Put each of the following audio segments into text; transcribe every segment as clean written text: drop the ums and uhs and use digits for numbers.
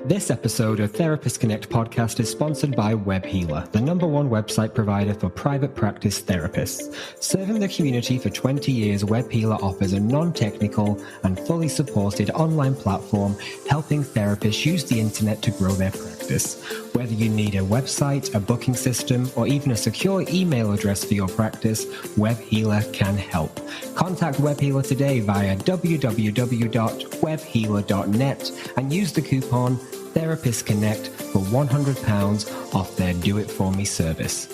This episode of Therapist Connect podcast is sponsored by WebHealer, the #1 website provider for private practice therapists. Serving the community for 20 years, WebHealer offers a non-technical and fully supported online platform helping therapists use the internet to grow their practice. Whether you need a website, a booking system, or even a secure email address for your practice, WebHealer can help. Contact WebHealer today via www.webhealer.net and use the coupon Therapist Connect for £100 off their Do It For Me service.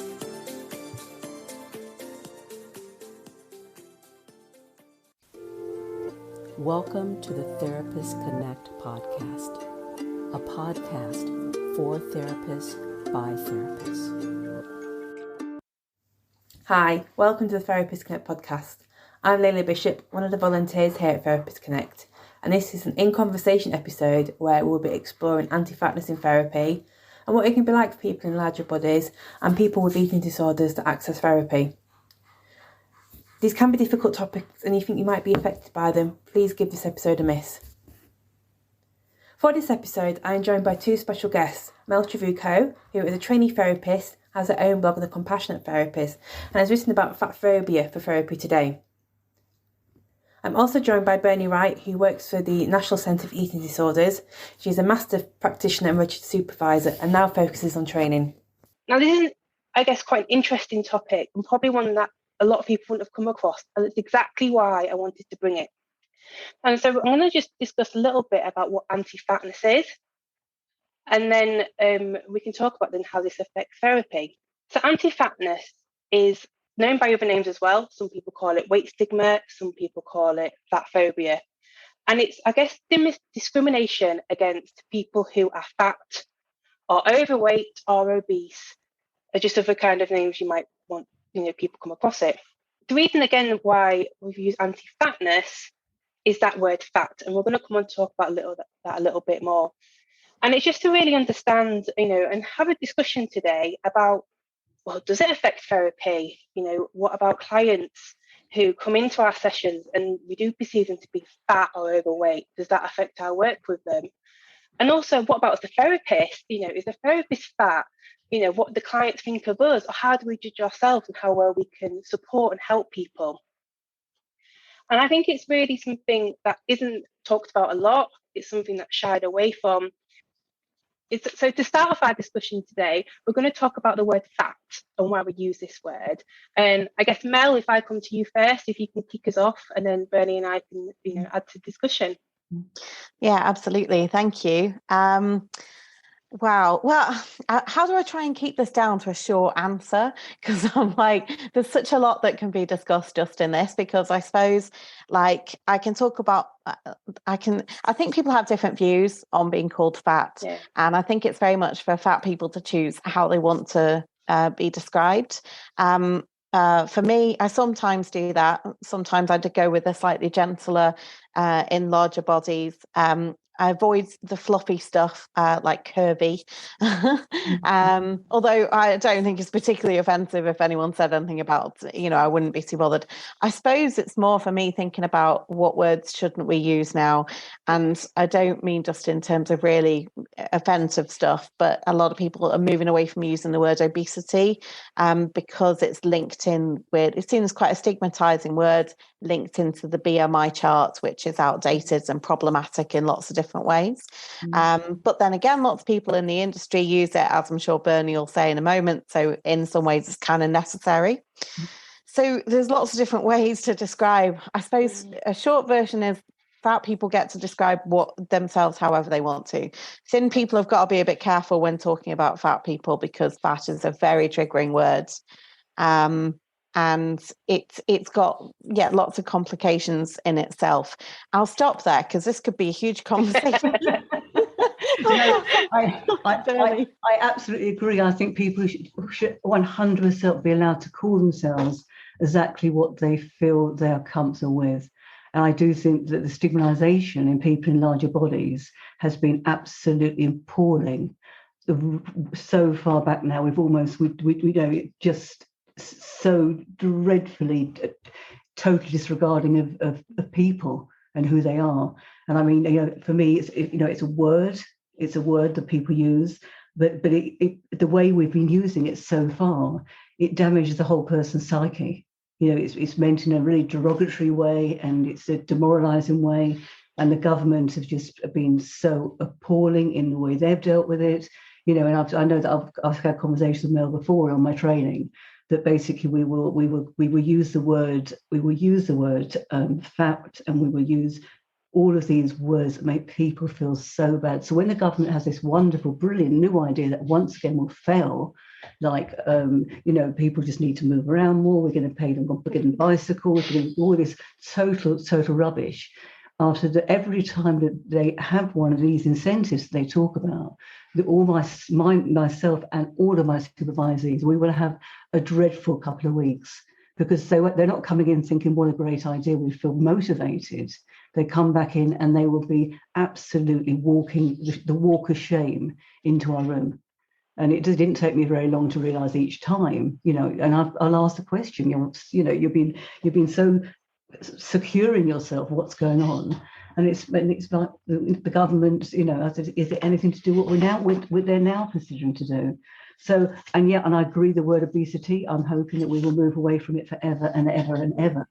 Welcome to the Therapist Connect podcast, a podcast for therapists by therapists. Hi, welcome to the Therapist Connect podcast. I'm Leila Bishop, one of the volunteers here at Therapist Connect, and this is an in-conversation episode where we'll be exploring anti-fatness in therapy and what it can be like for people in larger bodies and people with eating disorders to access therapy. These can be difficult topics, and if you think you might be affected by them, please give this episode a miss. For this episode, I am joined by two special guests, Mel Travuco, who is a trainee therapist, has her own blog, The Compassionate Therapist, and has written about fat phobia for Therapy Today. I'm also joined by Bernie Wright, who works for the National Centre for Eating Disorders. She's a master practitioner and registered supervisor and now focuses on training. Now, this is, I guess, quite an interesting topic and probably one that a lot of people wouldn't have come across, and it's exactly why I wanted to bring it. And so I'm going to just discuss a little bit about what anti-fatness is, and then we can talk about then how this affects therapy. So anti-fatness is known by other names as well. Some people call it weight stigma, some people call it fat phobia. And it's, I guess, discrimination against people who are fat or overweight or obese, or just other kind of names you might want, people come across it. The reason, again, why we've used anti-fatness is that word fat. And we're going to come on and talk about that a little bit more. And it's just to really understand, and have a discussion today about, well, does it affect therapy? What about clients who come into our sessions and we do perceive them to be fat or overweight? Does that affect our work with them? And also, what about as the therapist? Is the therapist fat? What the clients think of us, or how do we judge ourselves and how well we can support and help people? And I think it's really something that isn't talked about a lot. It's something that's shied away from. So to start off our discussion today, we're going to talk about the word fat and why we use this word. And I guess, Mel, if I come to you first, if you can kick us off, and then Bernie and I can, add to the discussion. Yeah, absolutely. Thank you. Wow. Well, how do I try and keep this down to a short answer? Because I'm like, there's such a lot that can be discussed just in this, because I suppose, I can talk about, I think people have different views on being called fat. Yeah. And I think it's very much for fat people to choose how they want to be described. For me, I sometimes do that. Sometimes I do go with a slightly gentler in larger bodies. I avoid the fluffy stuff like curvy, although I don't think it's particularly offensive if anyone said anything about, I wouldn't be too bothered. I suppose it's more for me thinking about what words shouldn't we use now. And I don't mean just in terms of really offensive stuff, but a lot of people are moving away from using the word obesity because it's linked in with, it seems quite a stigmatizing word, linked into the BMI chart, which is outdated and problematic in lots of different ways. But then again, lots of people in the industry use it, as I'm sure Bernie will say in a moment. So in some ways, it's kind of necessary. So there's lots of different ways to describe. I suppose a short version is fat people get to describe themselves however they want to. Thin people have got to be a bit careful when talking about fat people, because fat is a very triggering word. And it's got lots of complications in itself. I'll stop there because this could be a huge conversation. I absolutely agree. I think people should 100% be allowed to call themselves exactly what they feel they are comfortable with. And I do think that the stigmatization in people in larger bodies has been absolutely appalling. So far back now, we just so dreadfully totally disregarding of people and who they are. And I mean, for me, it's a word. It's a word that people use, but the way we've been using it so far, it damages the whole person's psyche. It's meant in a really derogatory way, and it's a demoralizing way. And the government have just been so appalling in the way they've dealt with it. And I know that I've had conversations with Mel before on my training, that basically we will use the word fact, and we will use all of these words that make people feel so bad. So when the government has this wonderful, brilliant new idea that once again will fail, like people just need to move around more, we're going to pay them, we're getting bicycles, we're going to do all this total rubbish. Every time that they have one of these incentives they talk about, that myself and all of my supervisees, we will have a dreadful couple of weeks, because they're not coming in thinking what a great idea, we feel motivated. They come back in and they will be absolutely walking the walk of shame into our room. And it didn't take me very long to realise each time, and I'll ask the question, you've been so secure in yourself, what's going on? And it's like the government, is it anything to do what they're now considering to do? So, and I agree, the word obesity, I'm hoping that we will move away from it forever and ever and ever.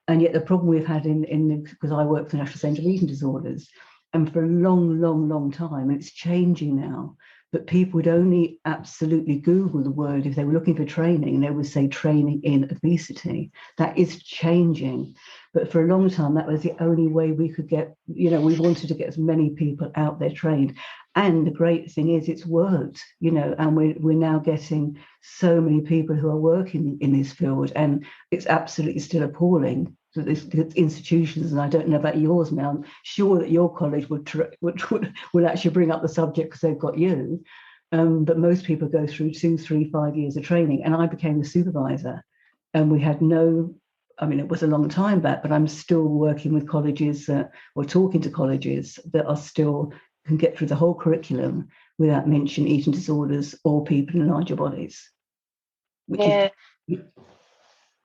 And yet the problem we've had because I work for the National Centre for Eating Disorders, and for a long time, it's changing now, but people would only absolutely Google the word if they were looking for training, and they would say training in obesity. That is changing. But for a long time, that was the only way we could get, we wanted to get as many people out there trained. And the great thing is it's worked, and we're now getting so many people who are working in this field, and it's absolutely still appalling that these institutions, and I don't know about yours, Mel, I'm sure that your college would actually bring up the subject because they've got you. But most people go through 2, 3, 5 years of training. And I became a supervisor, and we had it was a long time back, but I'm still working with colleges or talking to colleges that are still can get through the whole curriculum without mentioning eating disorders or people in larger bodies. No,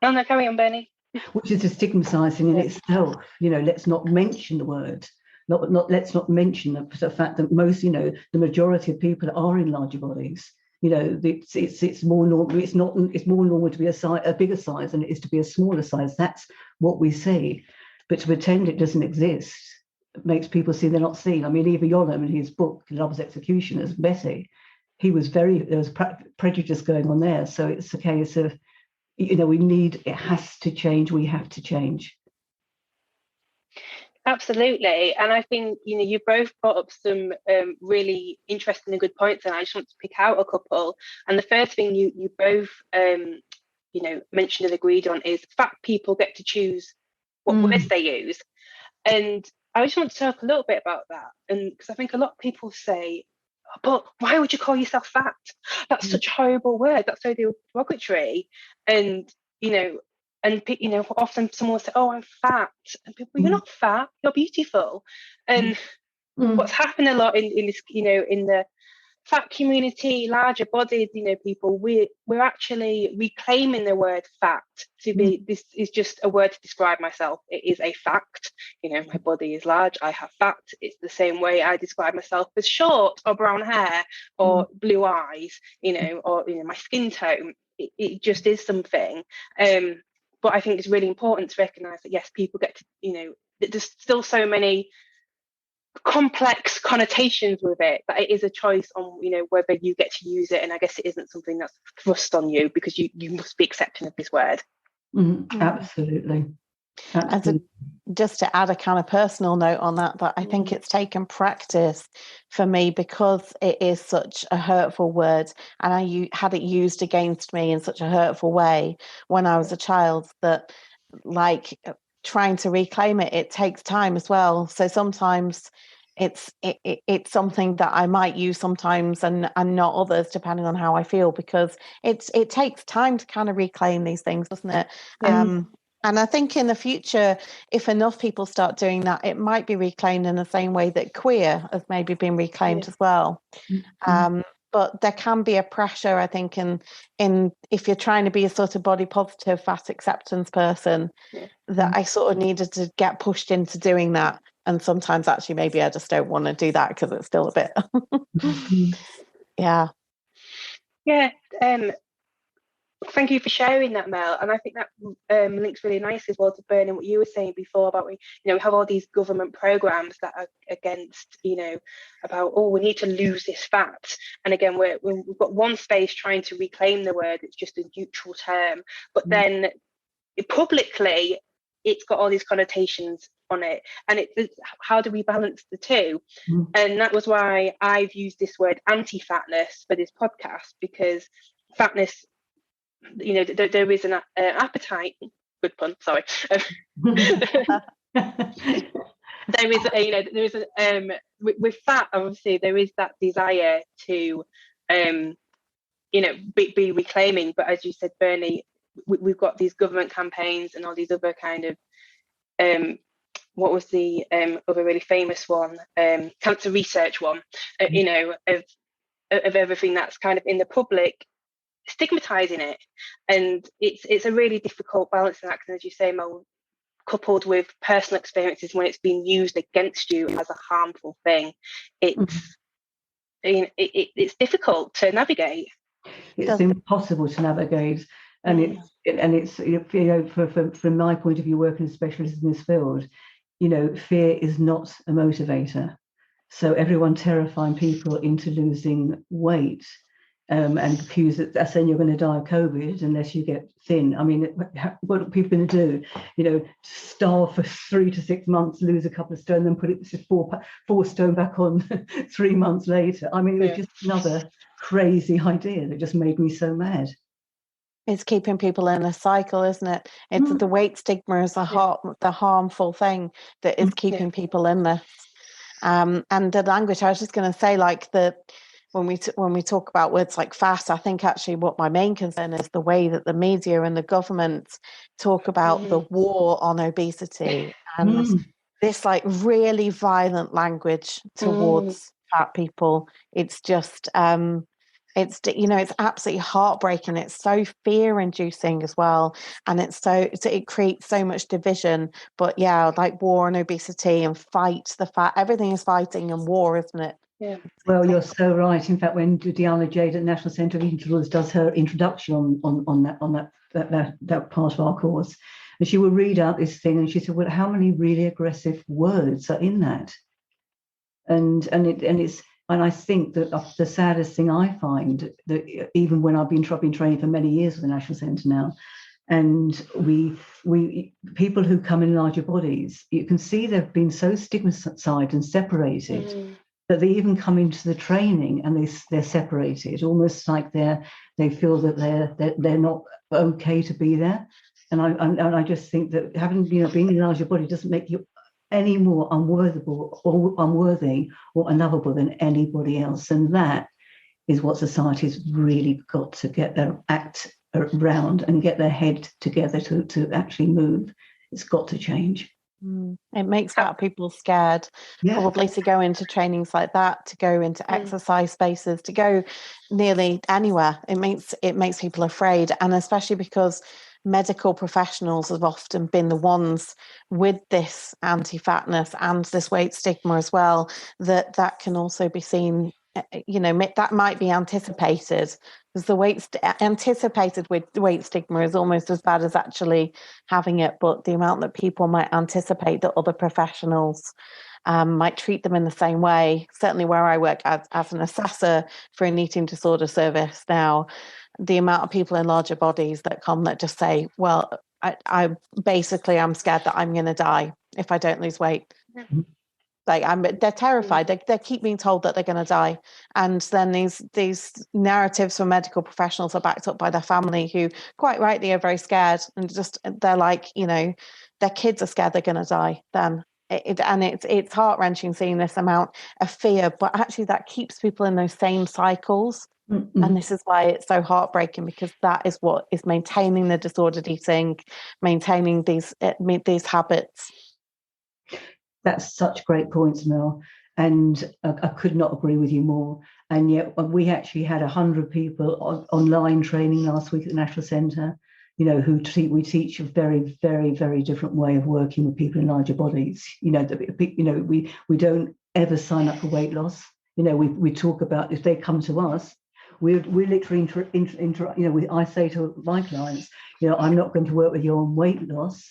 carry on, Bernie. Which is a stigmatizing in itself. Let's not mention the word. Let's not mention the fact that most, the majority of people are in larger bodies. It's more normal. It's more normal to be a bigger size than it is to be a smaller size. That's what we see. But to pretend it doesn't exist makes people see they're not seen. I mean, Eva Yolom in his book Love's Executioners, Betty, there was prejudice going on there. So it's a case of, it has to change. We have to change. Absolutely. And I think, you both brought up some really interesting and good points, and I just want to pick out a couple. And the first thing you both, mentioned and agreed on is fat people get to choose what words they use. And I just want to talk a little bit about that. And because I think a lot of people say, but why would you call yourself fat? That's such a horrible word. That's so derogatory. And, often someone will say, oh, I'm fat. And people, you're not fat, you're beautiful. And what's happened a lot in this, in the fat community, larger bodied, people, we're actually reclaiming the word fat to be, this is just a word to describe myself. It is a fact. My body is large, I have fat. It's the same way I describe myself as short or brown hair or blue eyes, or my skin tone. It just is something. But I think it's really important to recognize that, yes, people get to, there's still so many complex connotations with it, that it is a choice on whether you get to use it. And I guess it isn't something that's thrust on you, because you must be accepting of this word. Absolutely. And just to add a kind of personal note on that I think it's taken practice for me, because it is such a hurtful word, and I had it used against me in such a hurtful way when I was a child, that trying to reclaim it takes time as well. So sometimes it's something that I might use sometimes and not others, depending on how I feel, because it takes time to kind of reclaim these things, doesn't it? And I think in the future, if enough people start doing that, it might be reclaimed in the same way that queer has maybe been reclaimed as well. But there can be a pressure, I think, in if you're trying to be a sort of body positive, fat acceptance person, that I sort of needed to get pushed into doing that And sometimes actually maybe I just don't want to do that because it's still a bit yeah. Thank you for sharing that, Mel. And I think that links really nicely as well to Bernie, what you were saying before about we have all these government programs that are against, about, we need to lose this fat. And again, we've got one space trying to reclaim the word. It's just a neutral term. But then publicly, it's got all these connotations on it. And it's how do we balance the two? And that was why I've used this word anti-fatness for this podcast, because fatness, there is an appetite. Good pun, sorry. With fat, obviously, there is that desire to, be reclaiming. But as you said, Bernie, we've got these government campaigns and all these other kind of, what was the other really famous one? Cancer research one. Of everything that's kind of in the public, stigmatizing it. And it's a really difficult balancing act, and as you say, Mo, coupled with personal experiences when it's being used against you as a harmful thing, it's difficult to navigate. It's impossible to navigate, and it's from my point of view, working as a specialist in this field, fear is not a motivator. So everyone terrifying people into losing weight and accuse that that's saying you're going to die of COVID unless you get thin. I mean, what are people going to do? Starve for 3 to 6 months, lose a couple of stone, then put it 4 stone back on 3 months later. I mean, it was just another crazy idea that just made me so mad. It's keeping people in a cycle, isn't it? It's the weight stigma is the harmful thing that is keeping people in this. And the language, I was just going to say, like when we talk about words like fat, I think actually what my main concern is the way that the media and the government talk about the war on obesity and this like really violent language towards fat people. It's just it's absolutely heartbreaking. It's so fear-inducing as well, and it creates so much division. But like war and obesity and fight the fat, everything is fighting and war, isn't it? Yeah. Well, you're so right. In fact, when Diana Jade at National Centre of Eating Disorders does her introduction on that part of our course, and she will read out this thing, and she said, "Well, how many really aggressive words are in that?" And I think that the saddest thing I find that even when I've been training for many years with the National Centre now, and we people who come in larger bodies, you can see they've been so stigmatized and separated that they even come into the training and they're separated, almost like they feel that they're not okay to be there. And I just think that being in a larger body doesn't make you any more unworthy or unlovable than anybody else. And that is what society's really got to get their act around and get their head together to actually move. It's got to change. It makes fat people scared, probably to go into trainings like that, to go into exercise spaces, to go nearly anywhere. It makes people afraid, and especially because medical professionals have often been the ones with this anti-fatness and this weight stigma as well, that can also be seen, that might be anticipated, because the anticipated with weight stigma is almost as bad as actually having it, but the amount that people might anticipate that other professionals might treat them in the same way. Certainly where I work as an assessor for an eating disorder service now, the amount of people in larger bodies that come that just say, well, I'm scared that I'm going to die if I don't lose weight. They're terrified. They keep being told that they're going to die. And then these narratives from medical professionals are backed up by their family, who quite rightly are very scared. And they're like, their kids are scared they're going to die then. It's heart-wrenching seeing this amount of fear, but actually that keeps people in those same cycles. And this is why it's so heartbreaking, because that is what is maintaining the disordered eating, maintaining these habits. That's such great points, Mel, and I could not agree with you more. And yet we actually had 100 people online training last week at the National Centre, we teach a very, very, very different way of working with people in larger bodies. We don't ever sign up for weight loss. We talk about, if they come to us, we literally I say to my clients, I'm not going to work with you on weight loss.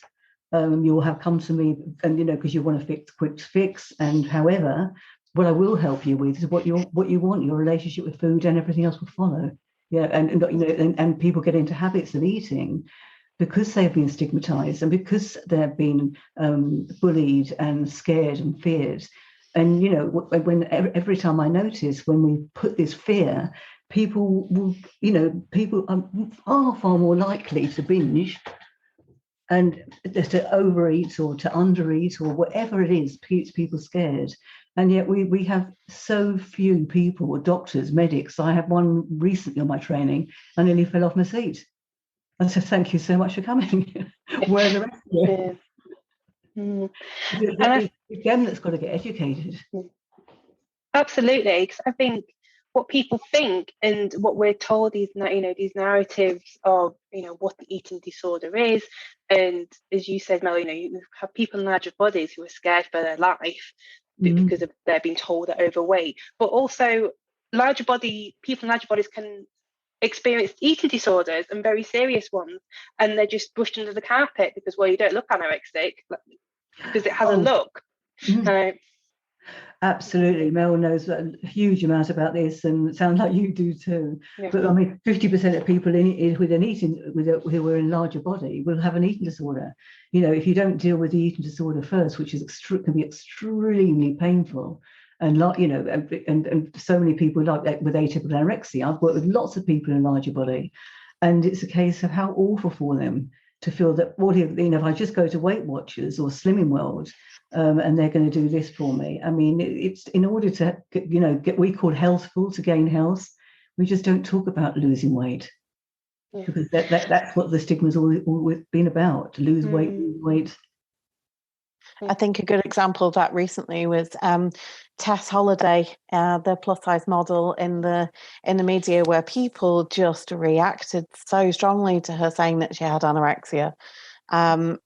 You'll have come to me, and because you want a quick fix. And however, what I will help you with is what you want. Your relationship with food and everything else will follow. Yeah, and people get into habits of eating because they've been stigmatized and because they've been bullied and scared and feared. And when every time I notice when we put this fear, people are far more likely to binge and to overeat or to undereat or whatever it is keeps people scared. And yet we have so few people, doctors, medics. I had one recently on my training. I nearly fell off my seat. I said, thank you so much for coming. Where are the rest of you? It's them that's got to get educated. Absolutely, because I think what people think and what we're told is, these narratives of, what the eating disorder is. And as you said, Mel, you have people in larger bodies who are scared for their life because they're being told they're overweight. But also, people in larger bodies can experience eating disorders and very serious ones, and they're just brushed under the carpet because, well, you don't look anorexic because it has a look. Absolutely. Mel knows a huge amount about this, and it sounds like you do too. Yeah. But 50% of people who are in larger body will have an eating disorder. If you don't deal with the eating disorder first, which can be extremely painful, and and so many people like with atypical anorexia. I've worked with lots of people in larger body, and it's a case of how awful for them to feel that, if I just go to Weight Watchers or Slimming World, and they're going to do this for me. I mean, it's in order to get we call healthful to gain health. We just don't talk about losing weight because that's what the stigma's always been about: to lose weight. I think a good example of that recently was Tess Holliday, the plus size model in the media, where people just reacted so strongly to her saying that she had anorexia.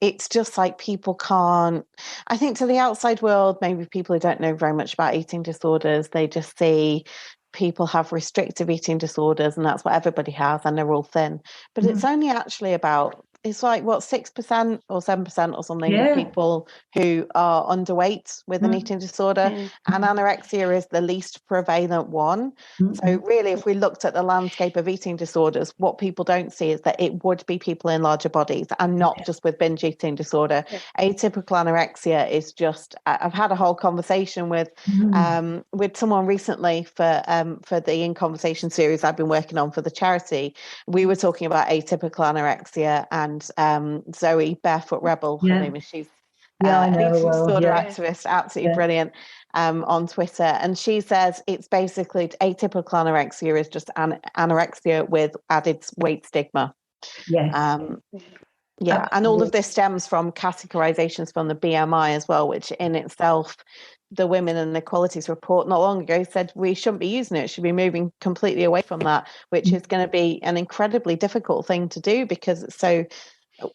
It's just like people can't, I think, to the outside world, maybe people who don't know very much about eating disorders, they just see people have restrictive eating disorders and that's what everybody has and they're all thin. But it's only actually about, it's like, 6% or 7% or something of people who are underweight with an eating disorder, and anorexia is the least prevalent one. So really, if we looked at the landscape of eating disorders, what people don't see is that it would be people in larger bodies and not just with binge eating disorder. Atypical anorexia is just, I've had a whole conversation with someone recently for the In Conversation series I've been working on for the charity. We were talking about atypical anorexia, and Zoe Barefoot Rebel, her name is, she's I know, eating disorder activist, absolutely brilliant, on Twitter, and she says it's basically atypical anorexia is just anorexia with added weight stigma. And all of this stems from categorizations from the BMI as well, which in itself, the Women and Equalities report not long ago said we shouldn't be using it. It should be moving completely away from that, which is going to be an incredibly difficult thing to do because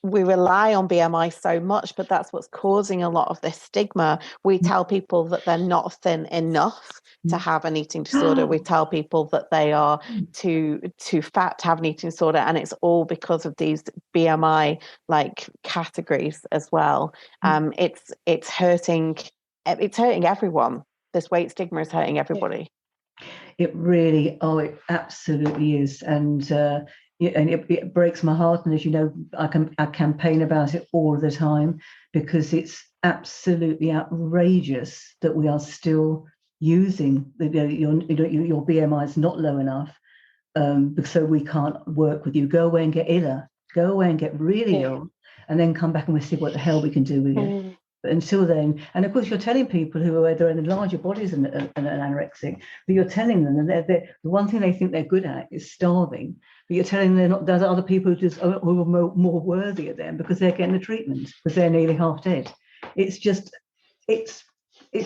we rely on BMI so much, but that's what's causing a lot of this stigma. We tell people that they're not thin enough to have an eating disorder. We tell people that they are too fat to have an eating disorder, and it's all because of these BMI categories as well. It's hurting everyone. This weight stigma is hurting everybody. It really, it absolutely is, and it breaks my heart. And as you know, I campaign about it all the time because it's absolutely outrageous that we are still using your BMI is not low enough, so we can't work with you. Go away and get iller. Go away and get really ill, and then come back and we'll see what the hell we can do with you. But until then, and of course, you're telling people who are either in larger bodies and anorexic, but you're telling them that the one thing they think they're good at is starving. But you're telling them there's other people who are more worthy of them because they're getting the treatment because they're nearly half dead. It's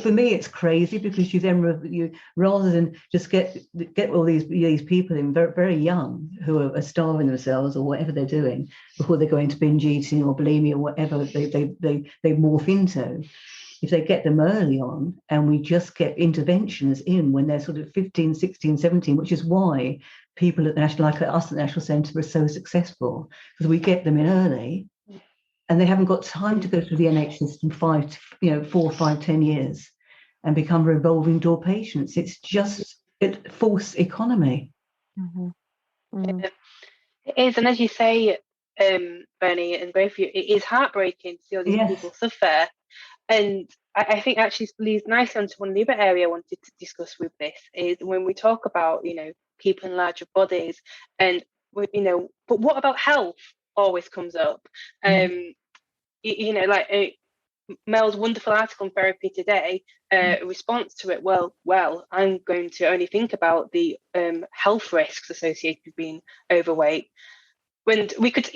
for me, it's crazy because you then you rather than just get all these people in very, very young who are starving themselves or whatever they're doing before they go into binge eating or bulimia or whatever they morph into. If they get them early on and we just get interventions in when they're sort of 15, 16, 17, which is why people at the National, like us at the National Centre, are so successful, because we get them in early and they haven't got time to go through the NHS system 4, 5, 10 years and become revolving door patients. It's just a false economy. Mm-hmm. Mm. It is, and as you say, Bernie and both of you, it is heartbreaking to see all these people suffer. And I think actually leads nicely onto one of the other area I wanted to discuss with this is when we talk about, people in larger bodies and, but what about health always comes up. Mel's wonderful article on Therapy Today, response to it, well, I'm going to only think about the health risks associated with being overweight. When we could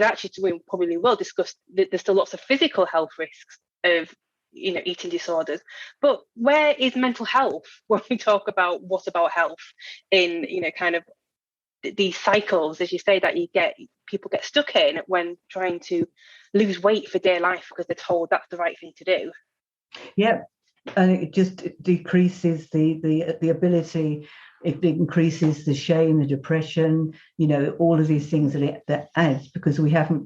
actually, we probably will discuss that there's still lots of physical health risks of eating disorders, but where is mental health when we talk about what about health in kind of these cycles, as you say, that people get stuck in when trying to lose weight for dear life because they're told that's the right thing to do. Yeah, and it just decreases the ability. It increases the shame, the depression, all of these things that adds because they haven't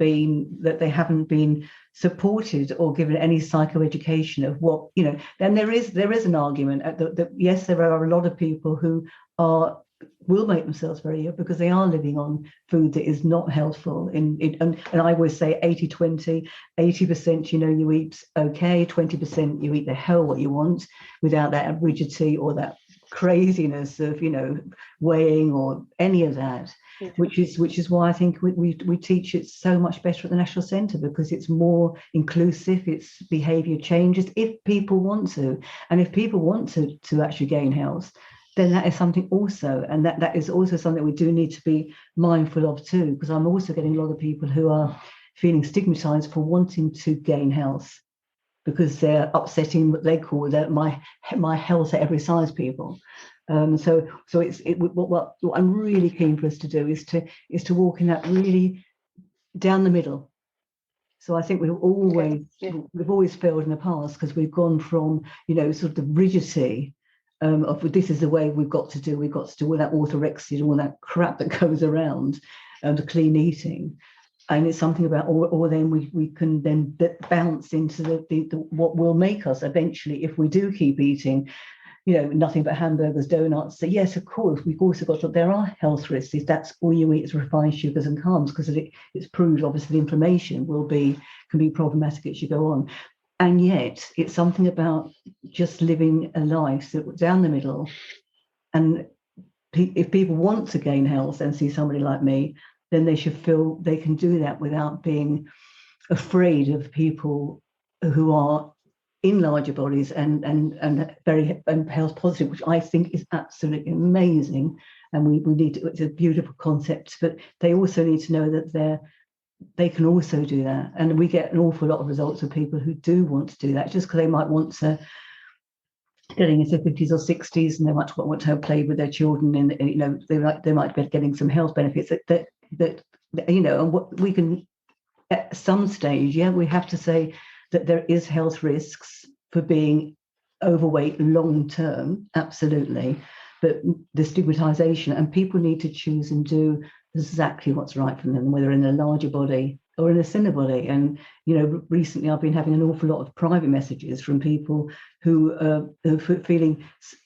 been supported or given any psychoeducation of what, then there is an argument that yes, there are a lot of people who will make themselves very ill because they are living on food that is not healthful. And I always say 80-20, 80% you eat okay, 20% you eat the hell what you want without that rigidity or that craziness of weighing or any of that, which is why I think we teach it so much better at the National Centre, because it's more inclusive, it's behaviour changes if people want to, and if people want to actually gain health, then that is something also, and that is also something we do need to be mindful of too, because I'm also getting a lot of people who are feeling stigmatised for wanting to gain health because they're upsetting what they call my health at every size people. So what I'm really keen for us to do is to walk in that really down the middle. So I think we've always failed in the past because we've gone from sort of the rigidity of this is the way we've got to do all that orthorexia, all that crap that goes around, the clean eating. And it's something about, or then we can then bounce into the what will make us eventually, if we do keep eating, nothing but hamburgers, donuts. So yes, of course, we've also got there are health risks if that's all you eat is refined sugars and carbs, because it's proved obviously the inflammation can be problematic as you go on. And yet it's something about just living a life down the middle. And if people want to gain health and see somebody like me, then they should feel they can do that without being afraid of people who are in larger bodies and very health positive, which I think is absolutely amazing. And we need to, it's a beautiful concept, but they also need to know that they can also do that. And we get an awful lot of results of people who do want to do that, just because they might want to getting into their 50s or 60s, and they might want to have played with their children, and they might be getting some health benefits that and what we can at some stage, we have to say that there is health risks for being overweight long term, absolutely, but the stigmatization, and people need to choose and do exactly what's right for them, whether in a larger body or in a thinner body. And recently I've been having an awful lot of private messages from people who are feeling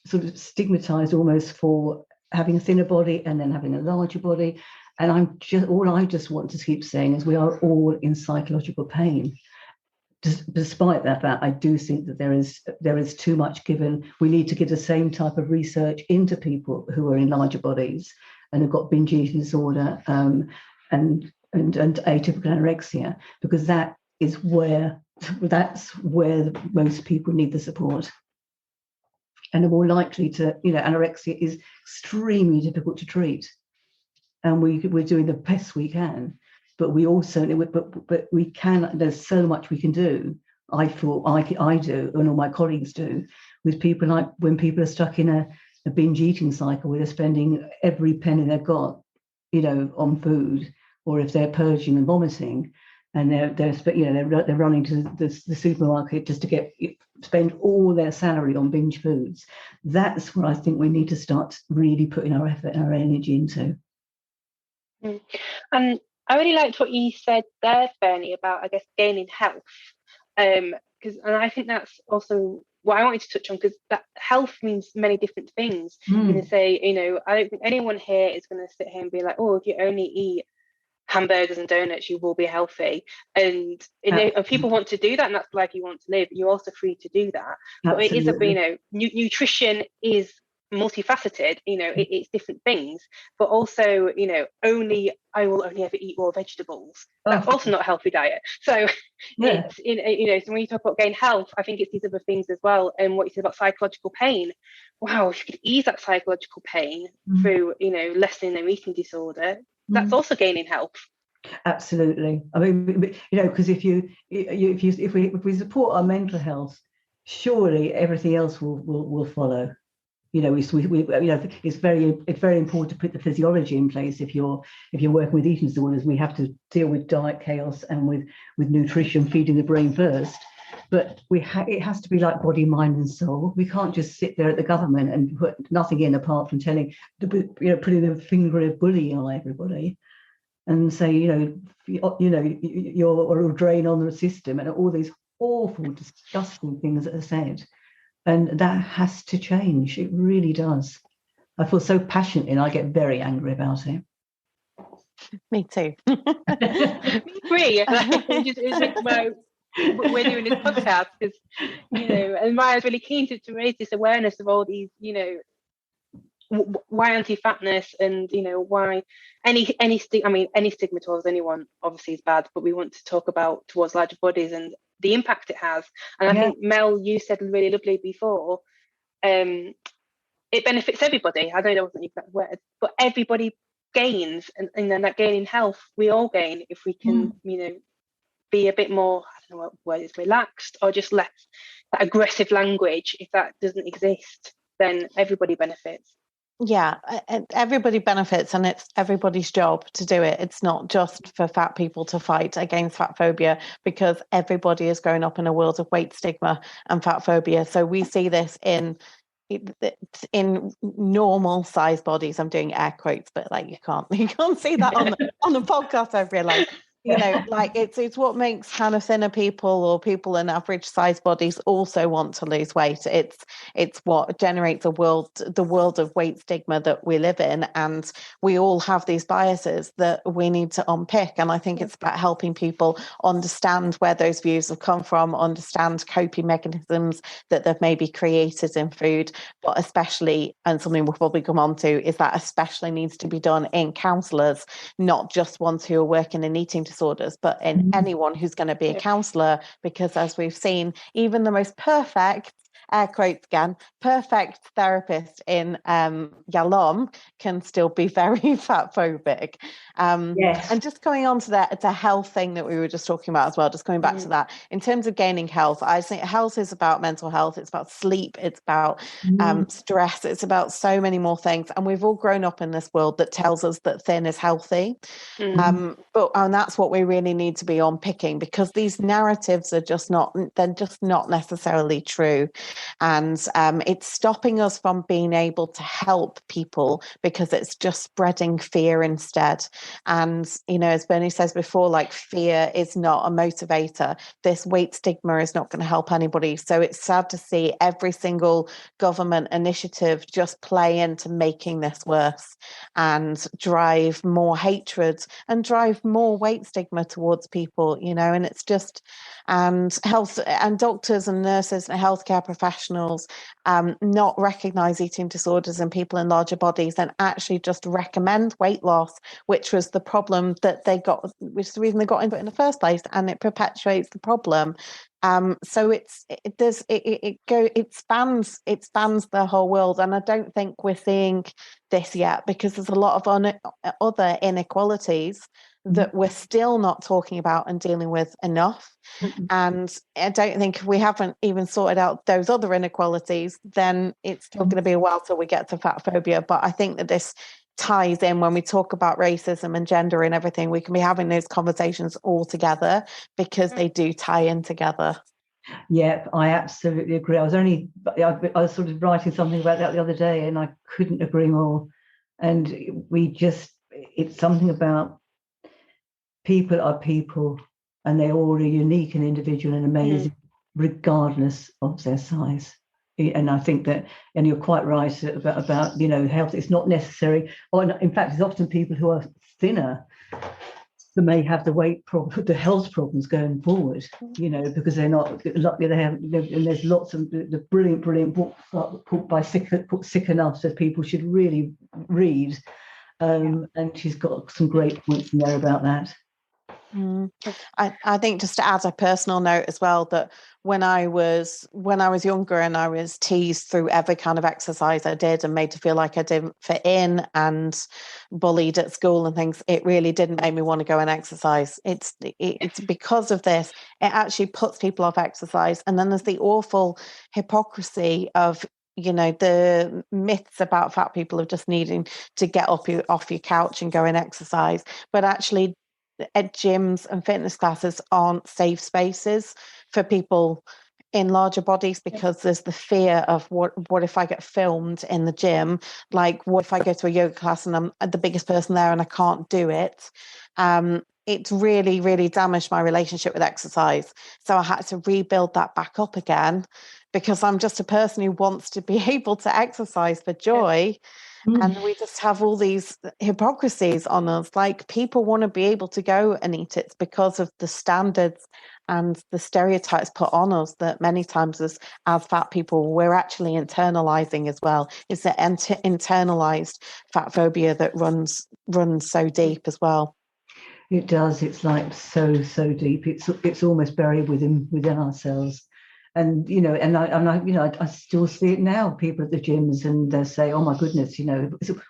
sort of stigmatized almost for having a thinner body and then having a larger body. And I just want to keep saying is we are all in psychological pain. Despite that fact, I do think that there is too much given. We need to give the same type of research into people who are in larger bodies and have got binge eating disorder and atypical anorexia, because that's where most people need the support. And are more likely to, anorexia is extremely difficult to treat. And we're doing the best we can, but we also, but we can, there's so much we can do I thought I do, and all my colleagues do, with people, like when people are stuck in a binge eating cycle where they're spending every penny they've got, on food, or if they're purging and vomiting, and they're running to the supermarket just to spend all their salary on binge foods. That's what I think we need to start really putting our effort and our energy into. And I really liked what you said there, Bernie, about, I guess, gaining health. And I think that's also what I wanted to touch on, because that health means many different things. You can say, I don't think anyone here is going to sit here and be like, oh, if you only eat hamburgers and donuts, you will be healthy. And if people want to do that, and that's the life you want to live, you're also free to do that. Absolutely. But it is nutrition is multifaceted. It's different things, but also, I will only ever eat raw vegetables. That's also not a healthy diet. So it's so when you talk about gain health, I think it's these other things as well. And what you said about psychological pain, wow, if you could ease that psychological pain through lessening their eating disorder, that's also gaining health. Absolutely. I mean, because if we support our mental health, surely everything else will follow. It's very important to put the physiology in place. If you're working with eating disorders, we have to deal with diet chaos and with nutrition, feeding the brain first. But it has to be like body, mind, and soul. We can't just sit there at the government and put nothing in apart from putting the finger of bully on everybody, and say you're a drain on the system, and all these awful, disgusting things that are said. And that has to change. It really does. I feel so passionate, and I get very angry about it. Me too. Me too. We're doing this podcast because, and Maya's really keen to raise this awareness of all these, why anti-fatness, and why any stigma towards anyone obviously is bad, but we want to talk about towards larger bodies and the impact it has. And I think, Mel, you said really lovely before, it benefits everybody. I know that wasn't the exact word, but everybody gains, and then that gaining health, we all gain if we can be a bit more, I don't know what word is, relaxed, or just less that aggressive language. If that doesn't exist, then everybody benefits. Yeah, everybody benefits, and it's everybody's job to do it. It's not just for fat people to fight against fat phobia, because everybody is growing up in a world of weight stigma and fat phobia. So we see this in normal size bodies. I'm doing air quotes, but like you can't see that on the podcast, I've realized. Like it's what makes kind of thinner people or people in average size bodies also want to lose weight. It's what generates the world of weight stigma that we live in, and we all have these biases that we need to unpick. And I think it's about helping people understand where those views have come from, understand coping mechanisms that they've maybe created in food, but especially, and something we'll probably come on to, is that especially needs to be done in counsellors, not just ones who are working in eating disorders, but in anyone who's going to be a counsellor, because as we've seen, even the most perfect, air quotes again, perfect therapist in Yalom can still be very fat phobic. And just going on to that, it's a health thing that we were just talking about as well, just coming back to that, in terms of gaining health, I think health is about mental health, it's about sleep, it's about stress, it's about so many more things. And we've all grown up in this world that tells us that thin is healthy. And that's what we really need to be unpicking, because these narratives are just not necessarily true. And it's stopping us from being able to help people, because it's just spreading fear instead. And, as Bernie says before, like, fear is not a motivator. This weight stigma is not going to help anybody. So it's sad to see every single government initiative just play into making this worse and drive more hatred and drive more weight stigma towards people, and it's just, and health and doctors and nurses and healthcare professionals not recognize eating disorders in people in larger bodies and actually just recommend weight loss, which was the problem that they got, which is the reason they got into it in the first place, and it perpetuates the problem. So it spans the whole world, and I don't think we're seeing this yet, because there's a lot of other inequalities that we're still not talking about and dealing with enough. And I don't think if we haven't even sorted out those other inequalities, then it's still going to be a while till we get to fat phobia. But I think that this ties in when we talk about racism and gender and everything. We can be having those conversations all together because they do tie in together. Yeah, I absolutely agree. I was sort of writing something about that the other day, and I couldn't agree more. And it's something about people are people, and they're all unique and individual and amazing, regardless of their size. And I think that, and you're quite right about health. It's not necessary, or in fact, it's often people who are thinner that may have the health problems going forward. Because they're not lucky. They have, and there's lots of the brilliant book by Sick Enough that people should really read. And she's got some great points in there about that. I think, just to add a personal note as well, that when I was younger and I was teased through every kind of exercise I did and made to feel like I didn't fit in and bullied at school and things, it really didn't make me want to go and exercise. It's because of this, it actually puts people off exercise. And then there's the awful hypocrisy of the myths about fat people of just needing to get off your couch and go and exercise, but actually gyms and fitness classes aren't safe spaces for people in larger bodies, because there's the fear of what if I get filmed in the gym? Like, what if I go to a yoga class and I'm the biggest person there and I can't do it? It's really, really damaged my relationship with exercise. So I had to rebuild that back up again, because I'm just a person who wants to be able to exercise for joy. And we just have all these hypocrisies on us. Like, people want to be able to go and eat it because of the standards and the stereotypes put on us that many times as fat people, we're actually internalizing as well. It's the internalized fat phobia that runs so deep as well. It does. It's like so deep. It's almost buried within ourselves. And I still see it now. People at the gyms, and they say, "Oh my goodness,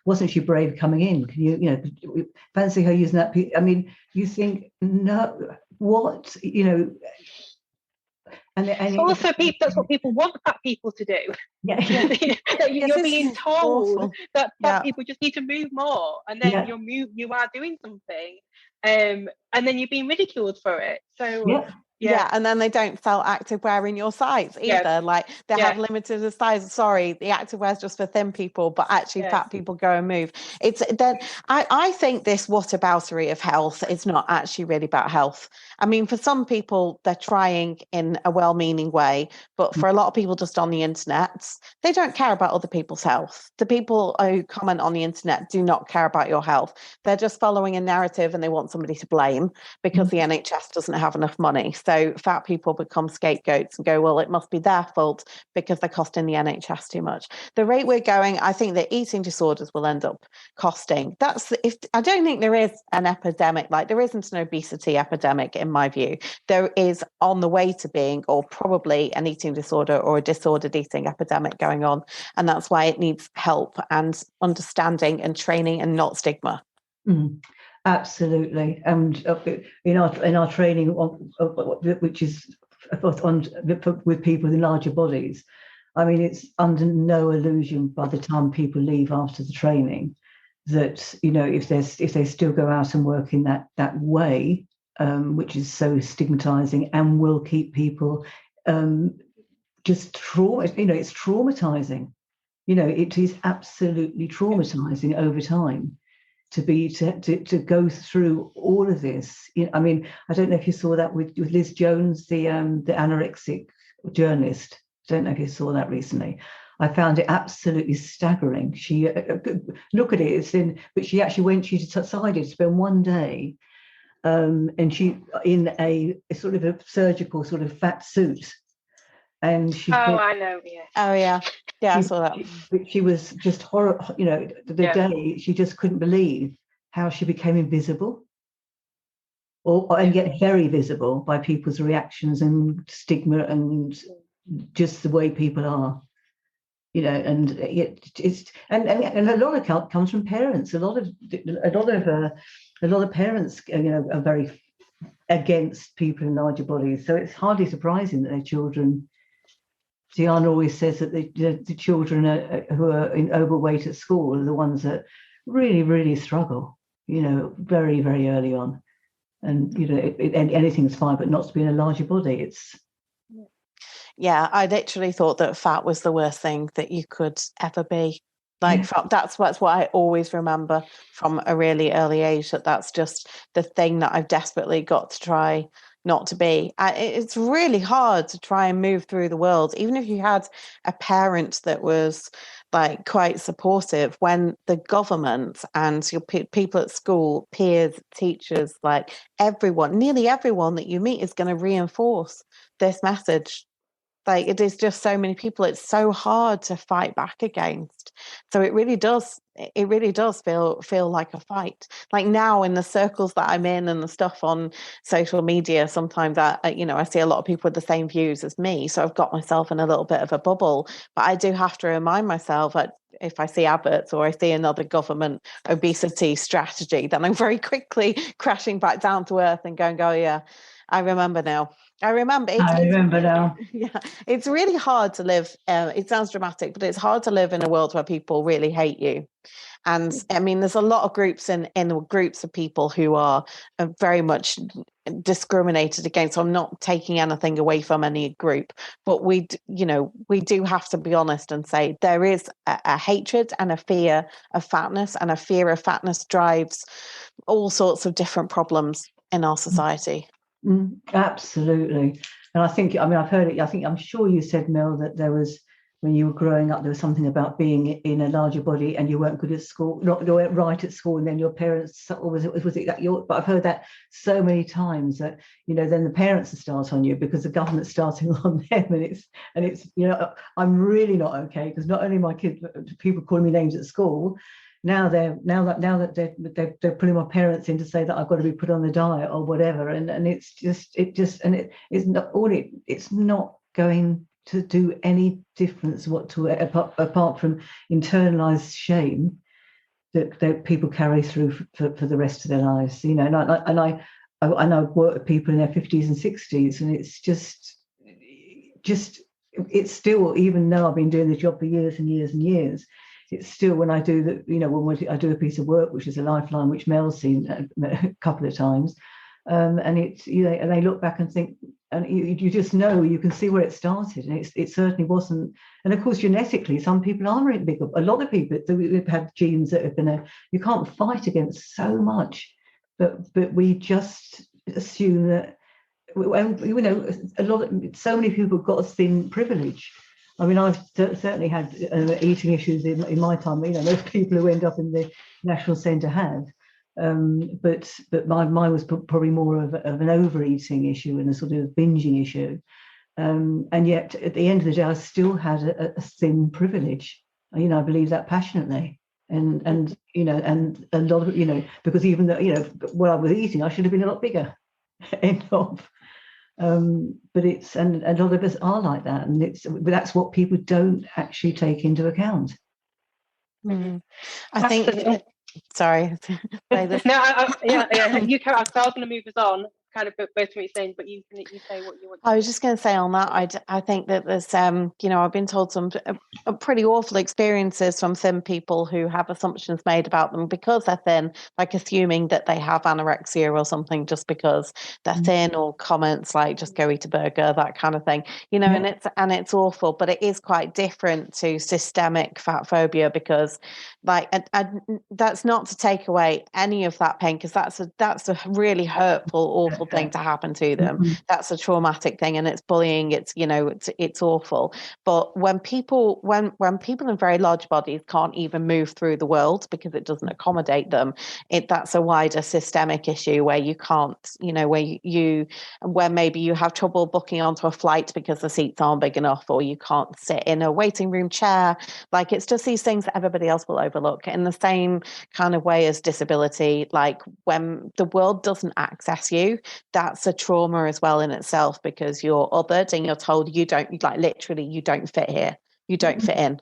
wasn't she brave coming in? Can you fancy her using that?" I mean, you think, no, what, And also, that's what people want fat people to do. Yeah. You're being told awful. that fat people just need to move more, and then you are doing something, and then you're being ridiculed for it. So Yeah, and then they don't sell activewear in your sites either. Like, they have limited size. Sorry, the activewear is just for thin people, but actually fat people go and move. It's then I think this whataboutery of health is not actually really about health. I mean, for some people, they're trying in a well-meaning way, but for a lot of people just on the internet, they don't care about other people's health. The people who comment on the internet do not care about your health. They're just following a narrative, and they want somebody to blame because the NHS doesn't have enough money. So fat people become scapegoats and go, well, it must be their fault because they're costing the NHS too much. The rate we're going, I think that eating disorders will end up costing. I don't think there is an epidemic, like there isn't an obesity epidemic in my view. There is on the way to being, or probably an eating disorder or a disordered eating epidemic going on. And that's why it needs help and understanding and training, and not stigma. Absolutely. And in our training, which is with people in larger bodies, I mean, it's under no illusion by the time people leave after the training that if they still go out and work in that way, which is so stigmatizing and will keep people just it's traumatizing. It is absolutely traumatizing over time to go through all of this. I mean, I don't know if you saw that with Liz Jones, the anorexic journalist. I don't know if you saw that recently. I found it absolutely staggering. She look at it, but she decided to spend one day, and she in a sort of a surgical sort of fat suit, and she. I know. Yeah. I saw that. She was just horror. The day she just couldn't believe how she became invisible, and yet very visible by people's reactions and stigma and just the way people are. and a lot of it comes from parents. A lot of parents, are very against people in larger bodies. So it's hardly surprising that their children. Diana always says that the children who are overweight at school are the ones that really, really struggle, very, very early on. And, anything's fine, but not to be in a larger body. Yeah, I literally thought that fat was the worst thing that you could ever be. That's what I always remember from a really early age, that's just the thing that I've desperately got to try not to be. It's really hard to try and move through the world, even if you had a parent that was quite supportive, when the government and your people at school, peers, teachers, nearly everyone that you meet is going to reinforce this message. It is just so many people, it's so hard to fight back against. So it really does feel like a fight. Now in the circles that I'm in and the stuff on social media, sometimes I see a lot of people with the same views as me. So I've got myself in a little bit of a bubble, but I do have to remind myself that if I see adverts or I see another government obesity strategy, then I'm very quickly crashing back down to earth and going, oh yeah, I remember now. I remember now. Yeah, it's really hard to live. It sounds dramatic, but it's hard to live in a world where people really hate you. And I mean, there's a lot of groups in groups of people who are very much discriminated against. So I'm not taking anything away from any group, but we do have to be honest and say there is a hatred and a fear of fatness, and a fear of fatness drives all sorts of different problems in our society. Absolutely. And I've heard it. I'm sure you said, Mel, that there was, when you were growing up, there was something about being in a larger body and you weren't good at school, not right at school, and then your parents, or was it that but I've heard that so many times that, then the parents will start on you because the government's starting on them, and it's I'm really not okay, because not only my kids, people calling me names at school. Now that they're putting my parents in to say that I've got to be put on the diet or whatever, and it's not going to do any difference whatsoever apart from internalized shame that people carry through for the rest of their lives. And I've worked with people in their 50s and 60s, and it's just it's still, even though I've been doing the job for years and years and years, it's still, when I do when I do a piece of work, which is a lifeline, which Mel's seen a couple of times, and it's, and they look back and think, and you just know, you can see where it started, and it certainly wasn't. And of course, genetically, some people are really big. A lot of people, we've had genes that have you can't fight against so much, but we just assume that, so many people got a thin privilege. I mean, I've certainly had eating issues in my time. Most people who end up in the National Centre have. But mine was probably more of an overeating issue and a sort of binging issue. And yet, at the end of the day, I still had a thin privilege. I believe that passionately. And a lot of, because even though, what I was eating, I should have been a lot bigger. End of. But and a lot of us are like that, and but that's what people don't actually take into account. I think. Sorry. No, yeah. You can. I was going to move us on, kind of both what you're saying, but you say what you want. I was just going to say on that, I think that there's, I've been told some pretty awful experiences from thin people who have assumptions made about them because they're thin, assuming that they have anorexia or something just because they're thin, or comments like "just go eat a burger," that kind of thing, yeah. and it's awful. But it is quite different to systemic fat phobia, because that's not to take away any of that pain, because that's a really hurtful, awful thing to happen to them. That's a traumatic thing, and it's bullying. It's it's awful. But when people in very large bodies can't even move through the world because it doesn't accommodate them, that's a wider systemic issue where you can't, where maybe you have trouble booking onto a flight because the seats aren't big enough, or you can't sit in a waiting room chair. It's just these things that everybody else will overlook, in the same kind of way as disability. When the world doesn't access you, that's a trauma as well in itself, because you're othered and you're told you don't, literally, you don't fit here, you don't fit in.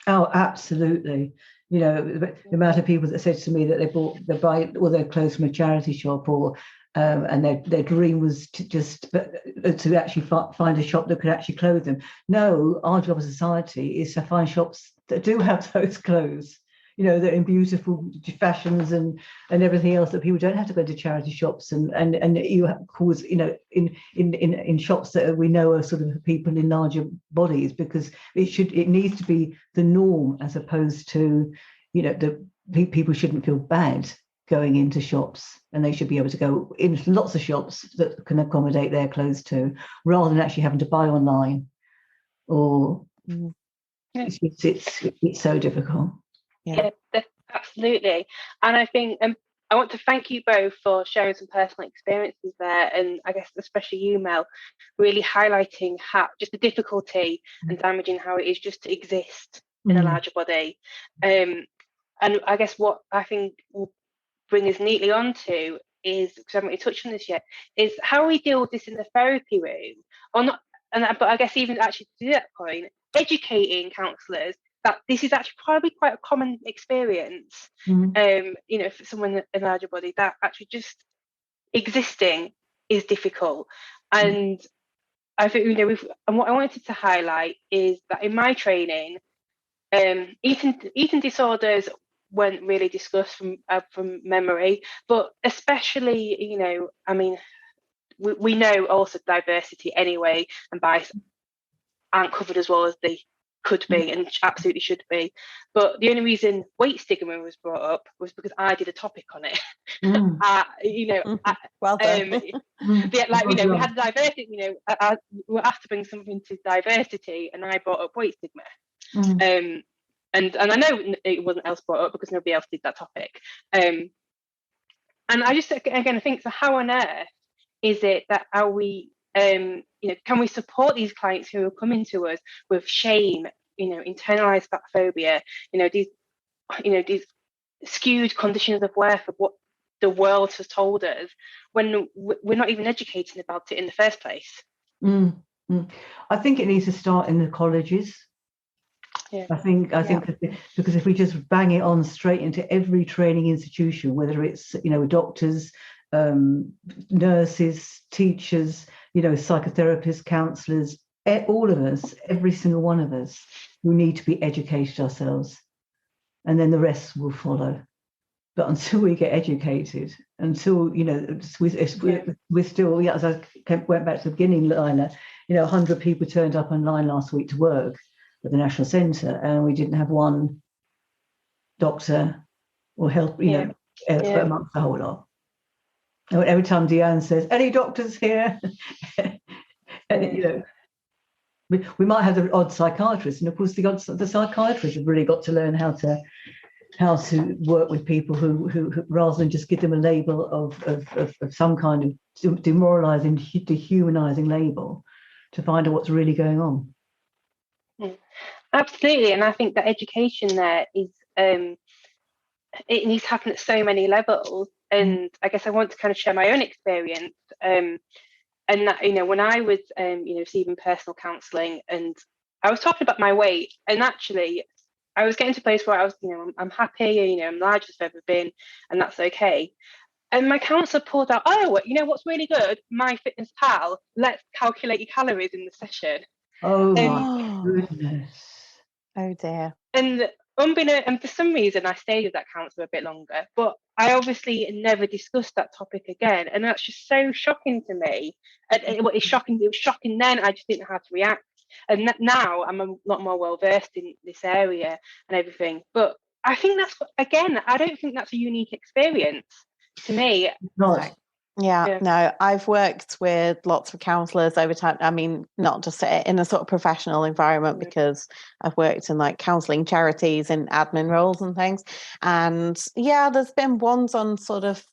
Oh, absolutely. You know, the amount of people that said to me that they buy all their clothes from a charity shop, or and their dream was to actually find a shop that could actually clothe them. No, our job as a society is to find shops that do have those clothes. You know, they're in beautiful fashions and everything else, that people don't have to go to charity shops and you cause, you know, in shops that we know are sort of people in larger bodies, because it needs to be the norm, as opposed to, you know, people shouldn't feel bad going into shops, and they should be able to go in lots of shops that can accommodate their clothes too, rather than actually having to buy online, or it's so difficult. Yeah, absolutely. And I think I want to thank you both for sharing some personal experiences there, and I guess especially you, Mel, really highlighting how just the difficulty and damaging how it is just to exist in a larger body. And I guess what I think will bring us neatly onto is, because I haven't really touched on this yet, is how we deal with this in the therapy room, or not. But I guess even actually to that point, educating counsellors that this is actually probably quite a common experience, you know, for someone in a larger body, that actually just existing is difficult. And I think, you know, and what I wanted to highlight is that in my training, eating disorders weren't really discussed from memory, but especially, you know, I mean, we know also diversity anyway, and bias aren't covered as well as they could be and absolutely should be. But the only reason weight stigma was brought up was because I did a topic on it. You know, well done. like, you know, we had diversity, you know, we were asked to bring something to diversity, and I brought up weight stigma. And I know it wasn't else brought up because nobody else did that topic. And I just, again, I think, so how on earth is it that we, you know, can we support these clients who are coming to us with shame, you know, internalized fat phobia, you know, these skewed conditions of worth of what the world has told us, when we're not even educating about it in the first place? I think it needs to start in the colleges. Yeah. I think because if we just bang it on straight into every training institution, whether it's, you know, doctors, nurses, teachers, you know, psychotherapists, counsellors, all of us, every single one of us, we need to be educated ourselves, and then the rest will follow. But until we get educated, until, you know, we're still, yeah, as I went back to the beginning, Leila, you know, 100 people turned up online last week to work at the National Centre, and we didn't have one doctor or health, you know, amongst the whole lot. Every time Deanne says, "Any doctors here?" and, you know, we might have the odd psychiatrist, and of course the psychiatrists have really got to learn how to work with people who rather than just give them a label of some kind of demoralizing, dehumanizing label, to find out what's really going on. Absolutely. And I think that education there is, it needs to happen at so many levels. And I guess I want to kind of share my own experience. And that, you know, when I was, you know, receiving personal counselling, and I was talking about my weight, and actually I was getting to a place where I was, you know, I'm happy, you know, I'm the largest I've ever been, and that's okay. And my counsellor pulled out, "Oh, you know what's really good? MyFitnessPal. Let's calculate your calories in the session." Oh my goodness. Oh dear. And and for some reason I stayed with that counsellor a bit longer, but I obviously never discussed that topic again, and that's just so shocking to me. And it was shocking then. I just didn't know how to react, and now I'm a lot more well versed in this area and everything. But I think that's, again, I don't think that's a unique experience to me. Right. Yeah, no, I've worked with lots of counsellors over time. I mean, not just in a sort of professional environment, because I've worked in like counselling charities and admin roles and things. And yeah, there's been ones on sort of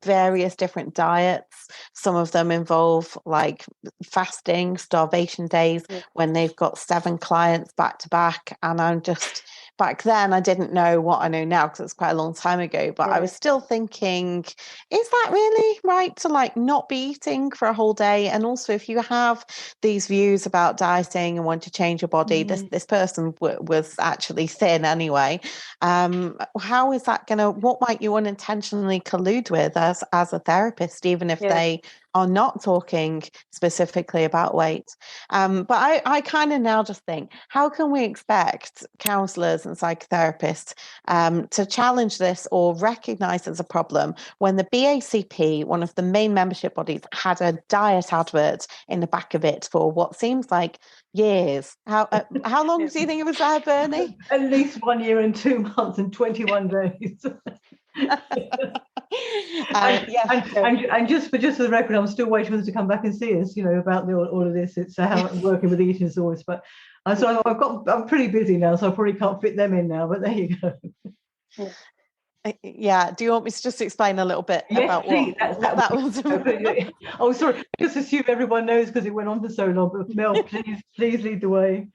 various different diets. Some of them involve like fasting, starvation days, when they've got 7 clients back to back. And I'm just back then I didn't know what I know now, because it's quite a long time ago, but I was still thinking, is that really right to like not be eating for a whole day? And also, if you have these views about dieting and want to change your body, this person was actually thin anyway. How is that gonna, what might you unintentionally collude with as a therapist, even if they are not talking specifically about weight? But I kind of now just think, how can we expect counsellors and psychotherapists to challenge this or recognise as a problem when the BACP, one of the main membership bodies, had a diet advert in the back of it for what seems like years? How long do you think it was there, Bernie? At least 1 year and 2 months and 21 days. And just for the record, I'm still waiting for them to come back and see us, about all of this. It's how working with eating disorders. But so I'm pretty busy now, so I probably can't fit them in now. But there you go. Yeah. Do you want me to just explain a little bit about what that was? Oh, sorry. I just assume everyone knows because it went on for so long. But Mel, please lead the way.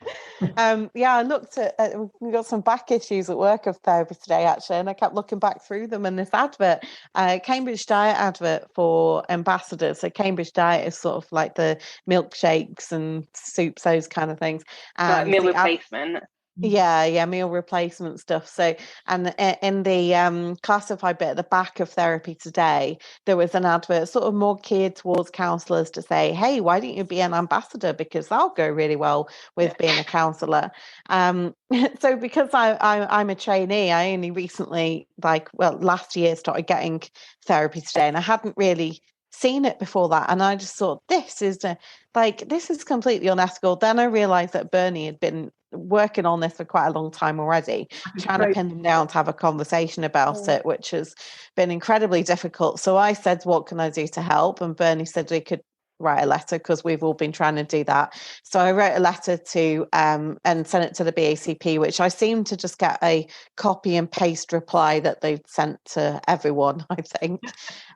I looked at we got some back issues at work of therapy today, actually, and I kept looking back through them, and this advert, Cambridge Diet advert for ambassadors. So Cambridge Diet is sort of like the milkshakes and soups, those kind of things. Like meal replacement. Meal replacement stuff. So, and in the classified bit at the back of Therapy Today, there was an advert sort of more geared towards counsellors to say, hey, why don't you be an ambassador, because that'll go really well with being a counsellor. So because I'm a trainee, I only recently, last year, started getting Therapy Today, and I hadn't really seen it before that, and I just thought, this is completely unethical. Then I realized that Bernie had been working on this for quite a long time already, trying to pin them down to have a conversation about it, which has been incredibly difficult. So I said, what can I do to help? And Bernie said we could write a letter, because we've all been trying to do that. So I wrote a letter to and sent it to the BACP, which I seemed to just get a copy and paste reply that they'd sent to everyone, I think.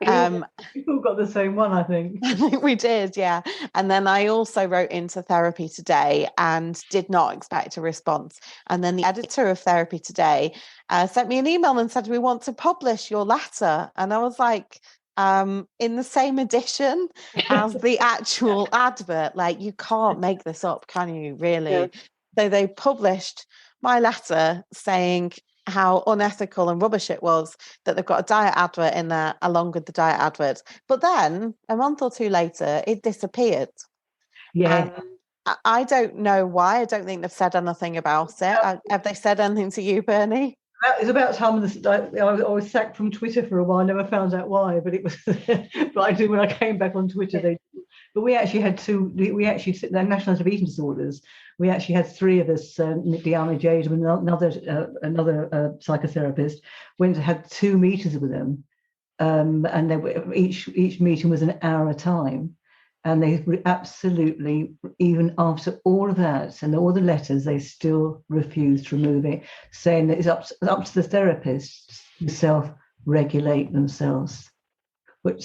We've all got the same one, I think. I think we did, yeah. And then I also wrote into Therapy Today and did not expect a response. And then the editor of Therapy Today sent me an email and said, we want to publish your letter. And I was like, in the same edition as the actual advert. Like, you can't make this up, can you, really? Yeah. So they published my letter saying how unethical and rubbish it was that they've got a diet advert in there along with the diet advert. But then a month or two later, it disappeared. Yeah. I don't know why. I don't think they've said anything about it. Have they said anything to you, Bernie? It's about time I was sacked from Twitter for a while. I never found out why, but it was. But I do when I came back on Twitter. But we actually had the National of Eating Disorders. We actually had three of us, Diana Jade and another psychotherapist, had 2 meetings with them, and they were, each meeting was an hour a time. And they absolutely, even after all of that and all the letters, they still refused to remove it, saying that it's up to the therapists to self-regulate themselves. But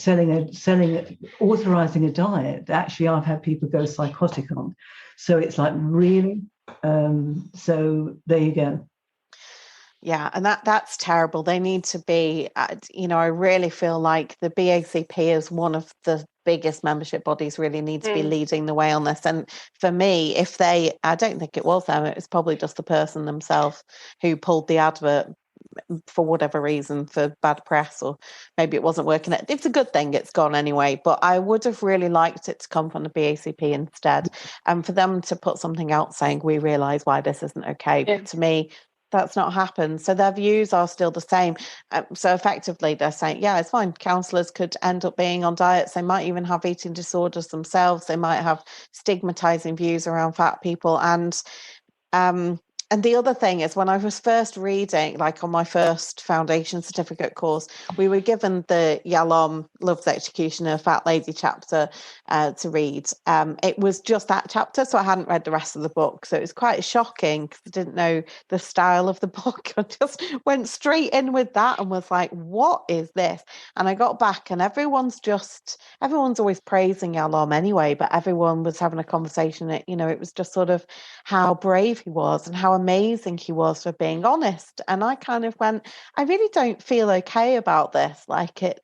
authorising a diet, actually, I've had people go psychotic on. So it's like, really? So there you go. Yeah, and that's terrible. They need to be, I really feel like the BACP is one of the biggest membership bodies, really need to be leading the way on this. And for me, I don't think it was them, it was probably just the person themselves who pulled the advert for whatever reason, for bad press, or maybe it wasn't working. It's a good thing it's gone anyway, but I would have really liked it to come from the BACP instead, and for them to put something out saying, we realise why this isn't okay. Yeah. To me, that's not happened. So their views are still the same. So effectively they're saying, yeah, it's fine. Counsellors could end up being on diets. They might even have eating disorders themselves. They might have stigmatizing views around fat people. And the other thing is, when I was first reading, like on my first foundation certificate course, we were given the Yalom Loves Executioner Fat Lady chapter to read. It was just that chapter, so I hadn't read the rest of the book. So it was quite shocking because I didn't know the style of the book. I just went straight in with that and was like, what is this? And I got back and everyone's always praising Yalom anyway, but everyone was having a conversation. It was just sort of how brave he was and how how amazing he was for being honest. And I kind of went, I really don't feel okay about this. Like it,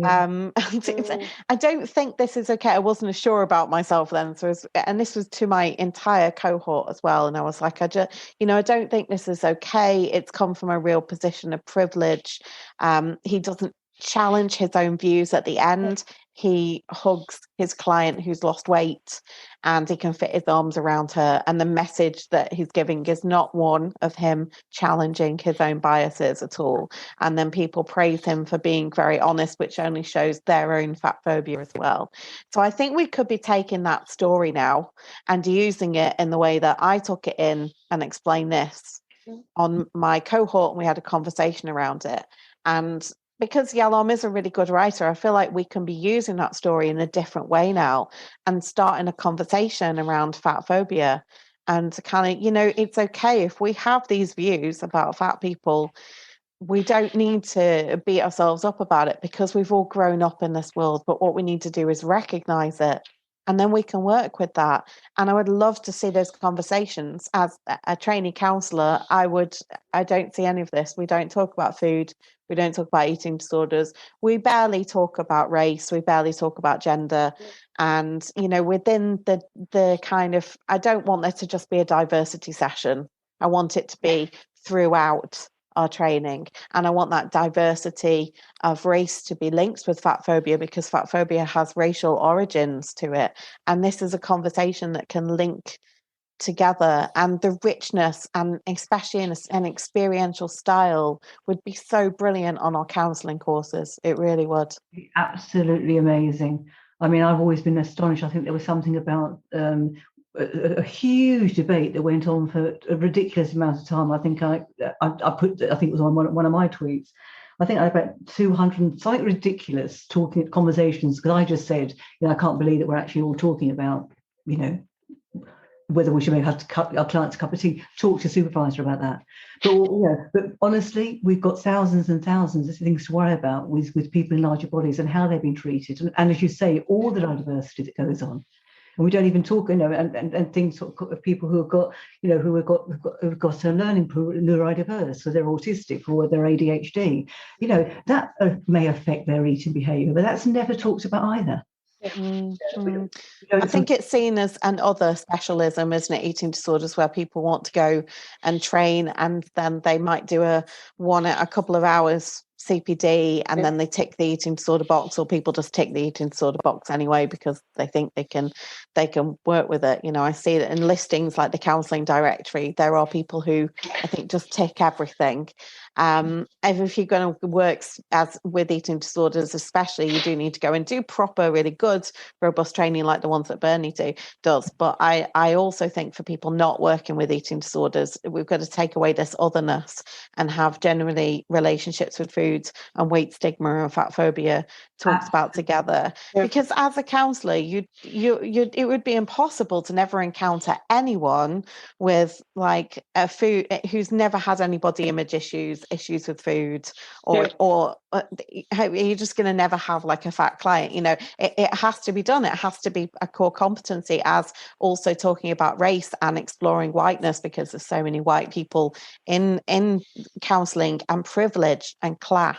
I don't think this is okay. I wasn't sure about myself then. So, and this was to my entire cohort as well. And I was like, I don't think this is okay. It's come from a real position of privilege. He doesn't challenge his own views at the end. He hugs his client who's lost weight and he can fit his arms around her. And the message that he's giving is not one of him challenging his own biases at all. And then people praise him for being very honest, which only shows their own fat phobia as well. So I think we could be taking that story now and using it in the way that I took it in and explained this on my cohort. And we had a conversation around it. And because Yalom is a really good writer, I feel like we can be using that story in a different way now and starting a conversation around fat phobia. And kind of, it's okay if we have these views about fat people. We don't need to beat ourselves up about it because we've all grown up in this world. But what we need to do is recognize it. And then we can work with that. And I would love to see those conversations. As a trainee counsellor, I don't see any of this. We don't talk about food. We don't talk about eating disorders. We barely talk about race. We barely talk about gender. And, within the kind of, I don't want there to just be a diversity session. I want it to be throughout our training. And I want that diversity of race to be linked with fat phobia because fat phobia has racial origins to it. And this is a conversation that can link together, and the richness, and especially in an experiential style, would be so brilliant on our counselling courses. It really would. Absolutely amazing. I mean, I've always been astonished. I think there was something about a huge debate that went on for a ridiculous amount of time. I think I think it was on one of my tweets. I think I had about 200 something ridiculous conversations because I just said, I can't believe that we're actually all talking about, whether we should maybe have to cut our clients a cup of tea, talk to a supervisor about that. But honestly, we've got thousands and thousands of things to worry about with people in larger bodies and how they've been treated. And as you say, all the diversity that goes on. And we don't even talk, and things of people who have got, who've got a learning neurodiverse, so they're autistic or they're ADHD. That may affect their eating behaviour, but that's never talked about either. I think it's seen as an other specialism, isn't it? Eating disorders, where people want to go and train, and then they might do a couple of hours CPD, and then they tick the eating disorder box, or people just tick the eating disorder box anyway because they think they can work with it. I see that in listings like the counselling directory, there are people who I think just tick everything. If you're going to work as with eating disorders, especially, you do need to go and do proper, really good, robust training like the ones that Bernie does. But I also think for people not working with eating disorders, we've got to take away this otherness and have generally relationships with food and weight stigma and fat phobia talked about together. Because as a counsellor, it would be impossible to never encounter anyone with like a food who's never had any body image issues with food, or you're just going to never have like a fat client. It has to be done. It has to be a core competency, as also talking about race and exploring whiteness, because there's so many white people in counselling, and privilege and class.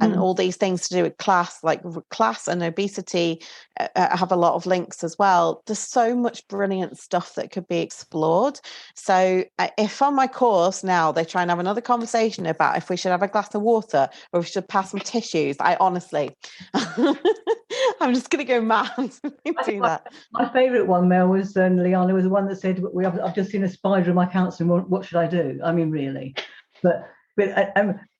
And all these things to do with class, like class and obesity, have a lot of links as well. There's so much brilliant stuff that could be explored. So if on my course now they try and have another conversation about if we should have a glass of water or if we should pass some tissues, I honestly, I'm just going to go mad do that. My favourite one, Mel, was Liana, was the one that said, I've just seen a spider in my counselling, what should I do? I mean, really. But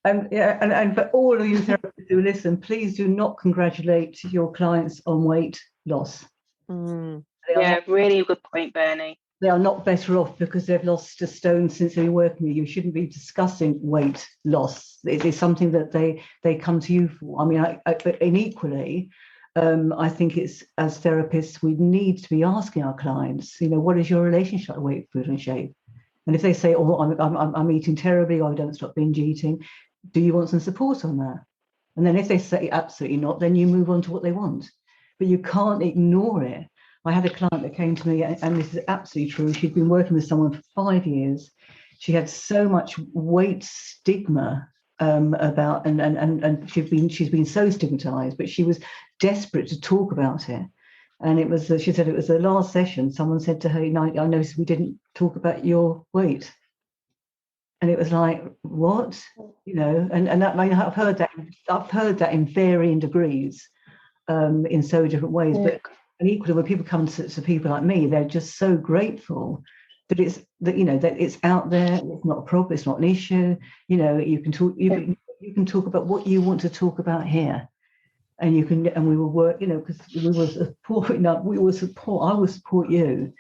for all of you therapists who listen, please do not congratulate your clients on weight loss. Really good point, Bernie. They are not better off because they've lost a stone since they've been working with you. You shouldn't be discussing weight loss. It is something that they come to you for. I mean, and equally, I think it's, as therapists, we need to be asking our clients, what is your relationship with weight, food, and shape? And if they say, I'm eating terribly, or I don't stop binge eating, do you want some support on that? And then if they say absolutely not, then you move on to what they want. But you can't ignore it. I had a client that came to me, and this is absolutely true. She'd been working with someone for 5 years. She had so much weight stigma about, and she's been so stigmatized, but she was desperate to talk about it. And it was, she said, it was the last session. Someone said to her, I noticed we didn't talk about your weight. And it was like, what? And that, I've heard that in varying degrees, in so different ways. But and equally, when people come to people like me, they're just so grateful that it's out there. It's not a problem. It's not an issue. You can talk. You can talk about what you want to talk about here, and we will work. Because we will support. We will support. I will support you.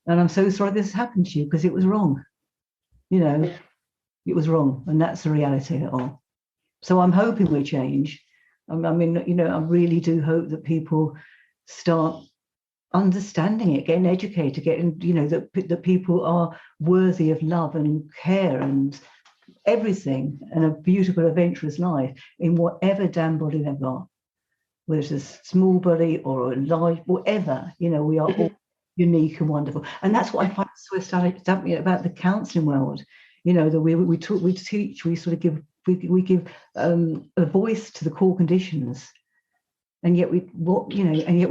And I'm so sorry this happened to you, because it was wrong. It was wrong, and that's the reality of it all. So I'm hoping we change. I really do hope that people start understanding it, getting educated, that people are worthy of love and care and everything, and a beautiful, adventurous life in whatever damn body they've got, whether it's a small body or a large, whatever. We are all unique and wonderful, and that's what I find so exciting about the counselling world. That we teach, we sort of give a voice to the core conditions, and yet we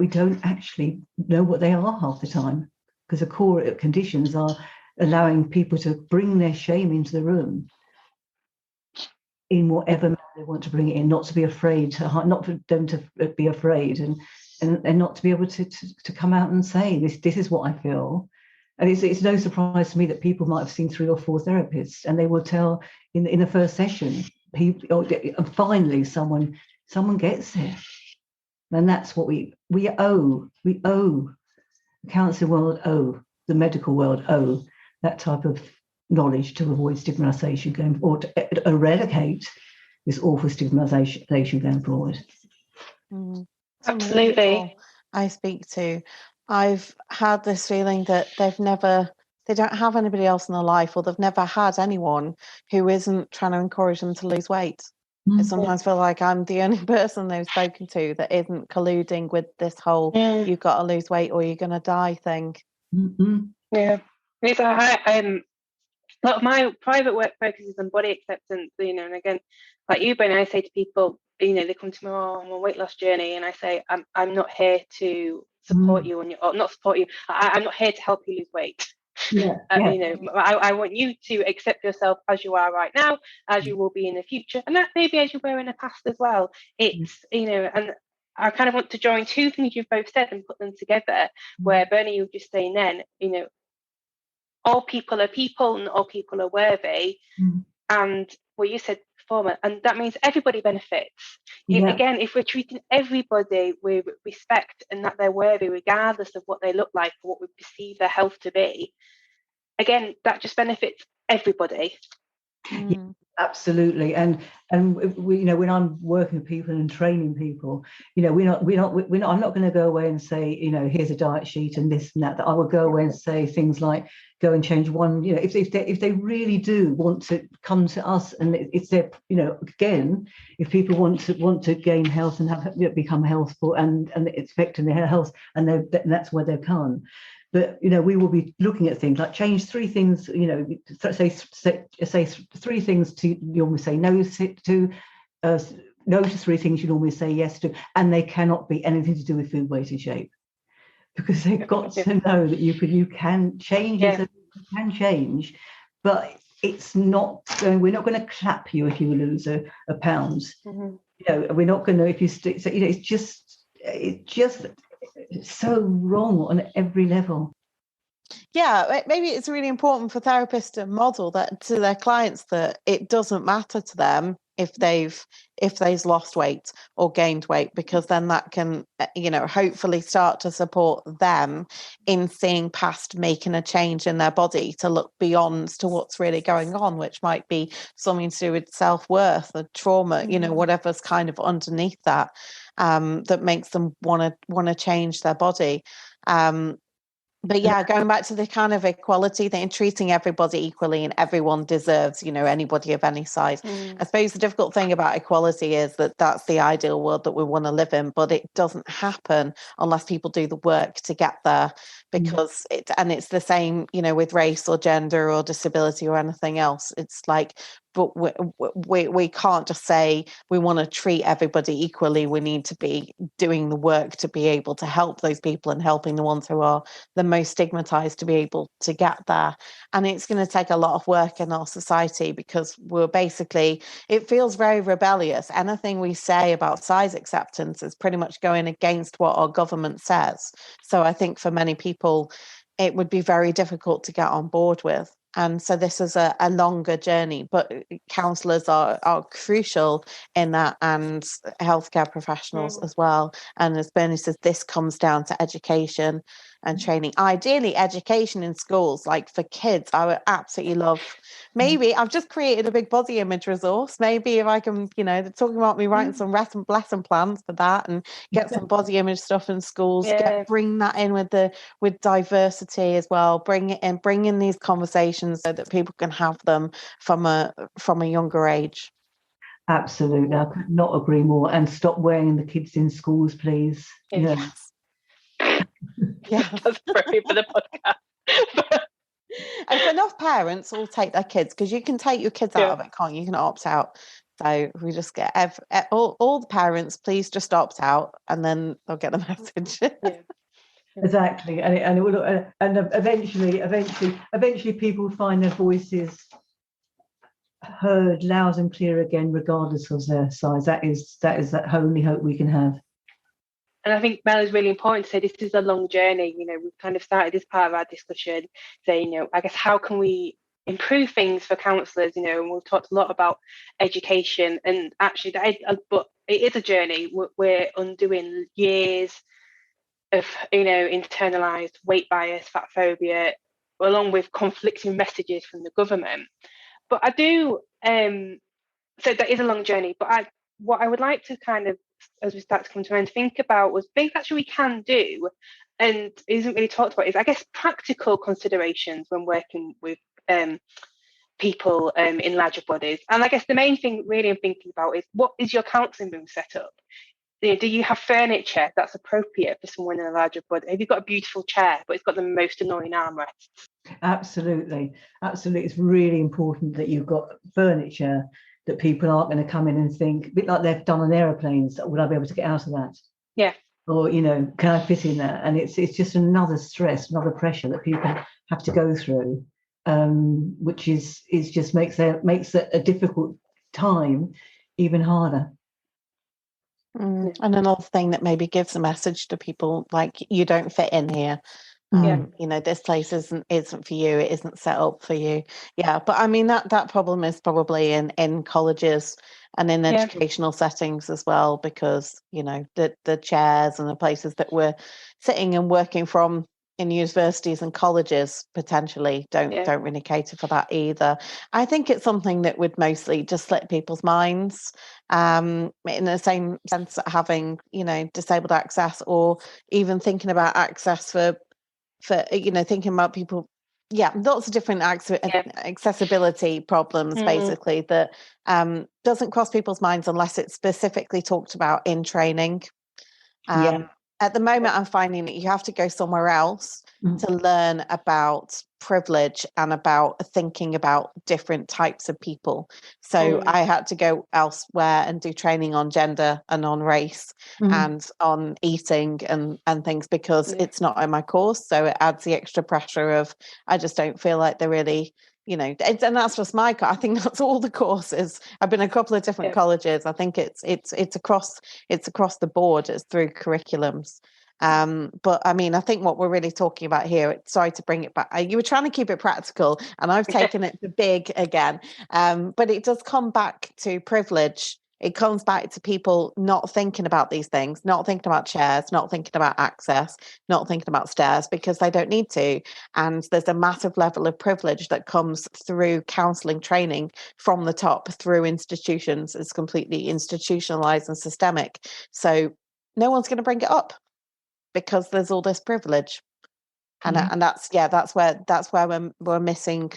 don't actually know what they are half the time, because the core conditions are allowing people to bring their shame into the room in whatever manner they want to bring it in, not to be afraid, not for them to be afraid, and not to be able to come out and say this is what I feel. And it's no surprise to me that people might have seen 3 or 4 therapists, and they will tell in the first session, and finally someone gets it. And that's what we owe. We owe the counselling world, the medical world, that type of knowledge to avoid stigmatization or to eradicate this awful stigmatization going forward. Absolutely. I speak to, I've had this feeling that they don't have anybody else in their life, or they've never had anyone who isn't trying to encourage them to lose weight. I sometimes feel like I'm the only person they've spoken to that isn't colluding with this whole you've got to lose weight or you're going to die thing. Yeah. It's a lot of my private work focuses on body acceptance, and again, like you, Ben, I say to people, they come to me, on a weight loss journey, and I say, I'm not here to support you not support you. I'm not here to help you lose weight. I want you to accept yourself as you are right now, as you will be in the future, and that maybe as you were in the past as well. It's and I kind of want to join 2 things you've both said and put them together, where Bernie, you were just saying then, all people are people and all people are worthy, and what you said before, and that means everybody benefits. Again, if we're treating everybody with respect and that they're worthy regardless of what they look like or what we perceive their health to be, again, that just benefits everybody. Absolutely. And we, when I'm working with people and training people, I'm not going to go away and say, here's a diet sheet and this and that. I will go away and say things like, go and change one. If they really do want to come to us, and it's their, again, if people want to gain health and become healthful, and it's affecting their health, and that's where they come. But we will be looking at things like change 3 things. Say 3 things to you normally say no to. No to 3 things you normally say yes to, and they cannot be anything to do with food, weight, and shape, because they've got to know that you can change. You can change, but it's not going. We're not going to clap you if you lose a pound. We're not going to if you stick. So, it's just. It's so wrong on every level. Yeah, maybe it's really important for therapists to model that to their clients, that it doesn't matter to them if they've lost weight or gained weight, because then that can hopefully start to support them in seeing past making a change in their body to look beyond to what's really going on, which might be something to do with self-worth or trauma, whatever's kind of underneath that, that makes them want to change their body. But yeah, going back to the kind of equality thing, treating everybody equally and everyone deserves, anybody of any size. I suppose the difficult thing about equality is that that's the ideal world that we want to live in, but it doesn't happen unless people do the work to get there, because it's the same, with race or gender or disability or anything else. It's like, but we can't just say we want to treat everybody equally. We need to be doing the work to be able to help those people and helping the ones who are the most stigmatized to be able to get there. And it's going to take a lot of work in our society, because we're basically, it feels very rebellious. Anything we say about size acceptance is pretty much going against what our government says. So I think for many people, it would be very difficult to get on board with. And so this is a longer journey, but counsellors are crucial in that, and healthcare professionals as well. And as Bernie says, this comes down to education and training. Ideally, education in schools, like for kids, I would absolutely love. Maybe I've just created a big body image resource. Maybe if I can, they're talking about me writing some lesson plans for that, and get some body image stuff in schools. Bring that in with diversity as well. Bring in these conversations so that people can have them from a younger age. Absolutely, I could not agree more. And stop wearing the kids in schools, please. Yes. That's perfect for the podcast. If enough parents will take their kids, because you can take your kids out of it, can't you? You can opt out. So we just get all the parents, please just opt out, and then they'll get the message. Exactly, and it will, and eventually people find their voices heard loud and clear again, regardless of their size. That is that only hope we can have. And I think, Mel, is really important to say this is a long journey. We've kind of started this part of our discussion saying, I guess, how can we improve things for counsellors? And we've talked a lot about education, and actually, but it is a journey. We're undoing years of, internalised weight bias, fat phobia, along with conflicting messages from the government. But I do, so that is a long journey. But what I would like to kind of, as we start to come to an end, think about was things actually we can do, and isn't really talked about, is, I guess, practical considerations when working with people in larger bodies. And I guess the main thing really I'm thinking about is, what is your counselling room set up? Do you have furniture that's appropriate for someone in a larger body? Have you got a beautiful chair, but it's got the most annoying armrests? Absolutely. It's really important that you've got furniture that people aren't going to come in and think, a bit like they've done on aeroplanes, would I be able to get out of that? Yeah. Or, can I fit in that? And it's just another stress, another pressure that people have to go through, which is just makes a difficult time even harder. And another thing that maybe gives a message to people, like, you don't fit in here. This place isn't for you. It isn't set up for you. Yeah, but I mean that problem is probably in colleges and in educational settings as well, because the chairs and the places that we're sitting and working from in universities and colleges potentially don't really cater for that either. I think it's something that would mostly just slip people's minds, in the same sense that having disabled access, or even thinking about access for thinking about people, lots of different accessibility problems basically that doesn't cross people's minds unless it's specifically talked about in training. At the moment, I'm finding that you have to go somewhere else to learn about privilege and about thinking about different types of people. So I had to go elsewhere and do training on gender and on race and on eating and things, because it's not in my course. So it adds the extra pressure of, I just don't feel like they're really, and that's just I think that's all the courses. I've been in a couple of different colleges. I think it's across the board. It's through curriculums. But I mean, I think what we're really talking about here, sorry to bring it back, you were trying to keep it practical and I've taken it to big again. But it does come back to privilege. It comes back to people not thinking about these things, not thinking about chairs, not thinking about access, not thinking about stairs, because they don't need to. And there's a massive level of privilege that comes through counselling training from the top through institutions. It's completely institutionalized and systemic. So no one's going to bring it up because there's all this privilege. And that's where we're missing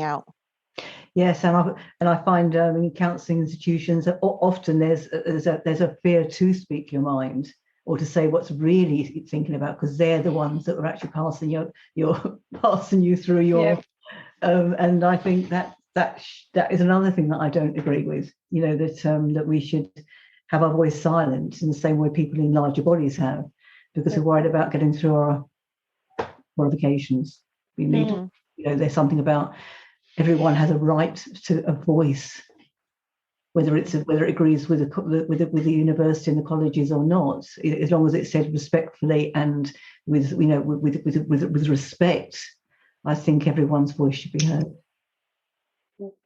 out. Yes, and I find in counselling institutions that often there's a fear to speak your mind or to say what's really thinking about, because they're the ones that are actually passing you through your. And I think that is another thing that I don't agree with. That we should have our voice silent in the same way people in larger bodies have, because we're worried about getting through our qualifications. We need, there's something about everyone has a right to a voice, whether it agrees with the university and the colleges or not, as long as it's said respectfully and with respect. I think everyone's voice should be heard.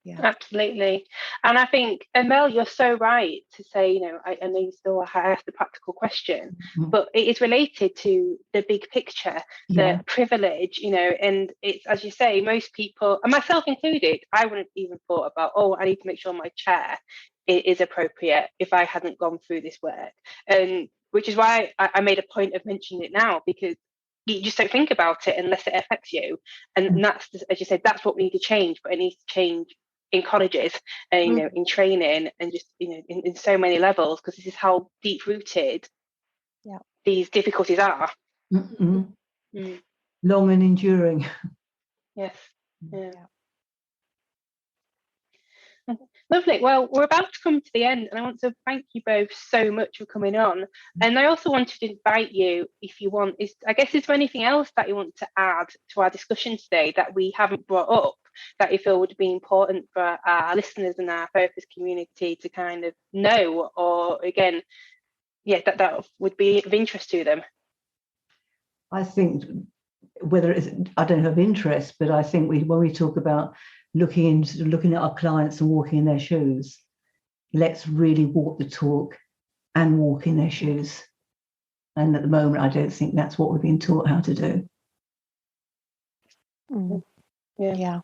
Yeah, absolutely. And I think, Mel, you're so right to say, I know you still asked the practical question, but it is related to the big picture, the privilege, and it's, as you say, most people, and myself included, I wouldn't even thought about, I need to make sure my chair is appropriate if I hadn't gone through this work. And which is why I made a point of mentioning it now, because you just don't think about it unless it affects you. And that's, as you said, that's what we need to change, but it needs to change in colleges and, in training and just, in so many levels, because this is how deep rooted these difficulties are. Long and enduring. Yes. Yeah. Lovely. Well, we're about to come to the end, and I want to thank you both so much for coming on. And I also wanted to invite you, if you want, is there anything else that you want to add to our discussion today that we haven't brought up that you feel would be important for our listeners and our therapist community to kind of know, or again, that would be of interest to them? I think whether it's, I don't have interest, but I think when we talk about looking at our clients and walking in their shoes, let's really walk the talk and walk in their shoes. And at the moment, I don't think that's what we're being taught how to do. Yeah.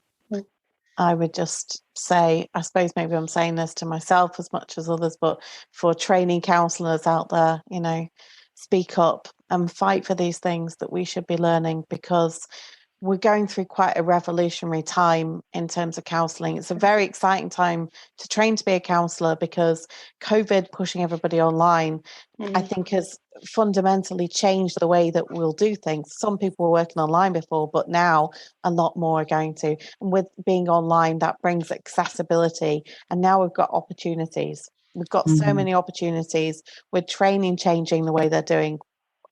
I would just say, I suppose maybe I'm saying this to myself as much as others, but for training counsellors out there, speak up and fight for these things that we should be learning, because we're going through quite a revolutionary time in terms of counselling. It's a very exciting time to train to be a counsellor, because COVID pushing everybody online, I think, has fundamentally changed the way that we'll do things. Some people were working online before, but now a lot more are going to. And with being online, that brings accessibility. And now we've got opportunities. We've got so many opportunities with training changing the way they're doing.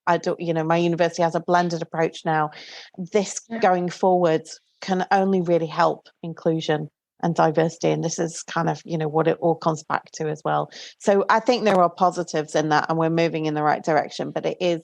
My university has a blended approach now. This going forward can only really help inclusion and diversity. And this is kind of, what it all comes back to as well. So I think there are positives in that, and we're moving in the right direction. But it is,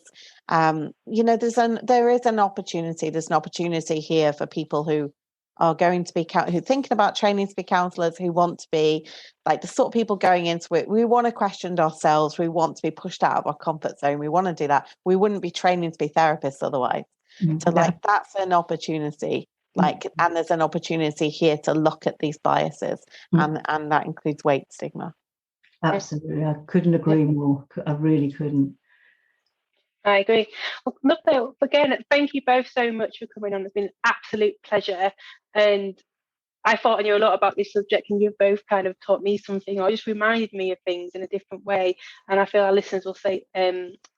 there is an opportunity. There's an opportunity here for people who are going to be who thinking about training to be counsellors, who want to be like the sort of people going into it. We want to question ourselves. We want to be pushed out of our comfort zone. We want to do that. We wouldn't be training to be therapists otherwise. So that's an opportunity. And there's an opportunity here to look at these biases, and that includes weight stigma. Absolutely. I couldn't agree more. I really couldn't. I agree. Well, look, again, thank you both so much for coming on. It's been an absolute pleasure. And I thought I knew a lot about this subject, and you've both kind of taught me something, or just reminded me of things in a different way. And I feel our listeners will feel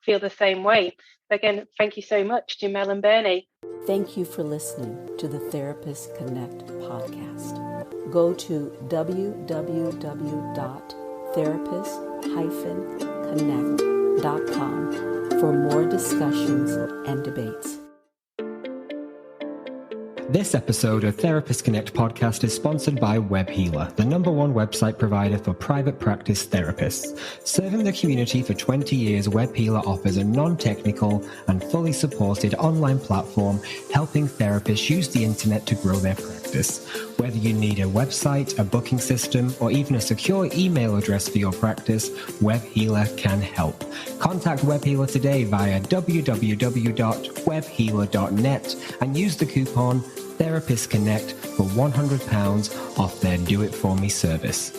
the same way. So again, thank you so much to Mel and Bernie. Thank you for listening to the Therapist Connect podcast. Go to www.therapist-connect.com for more discussions and debates. This episode of Therapist Connect podcast is sponsored by WebHealer, the #1 website provider for private practice therapists. Serving the community for 20 years, WebHealer offers a non-technical and fully supported online platform helping therapists use the internet to grow their practice. Whether you need a website, a booking system, or even a secure email address for your practice, WebHealer can help. Contact WebHealer today via www.webhealer.net and use the coupon Therapist Connect for £100 off their Do It For Me service.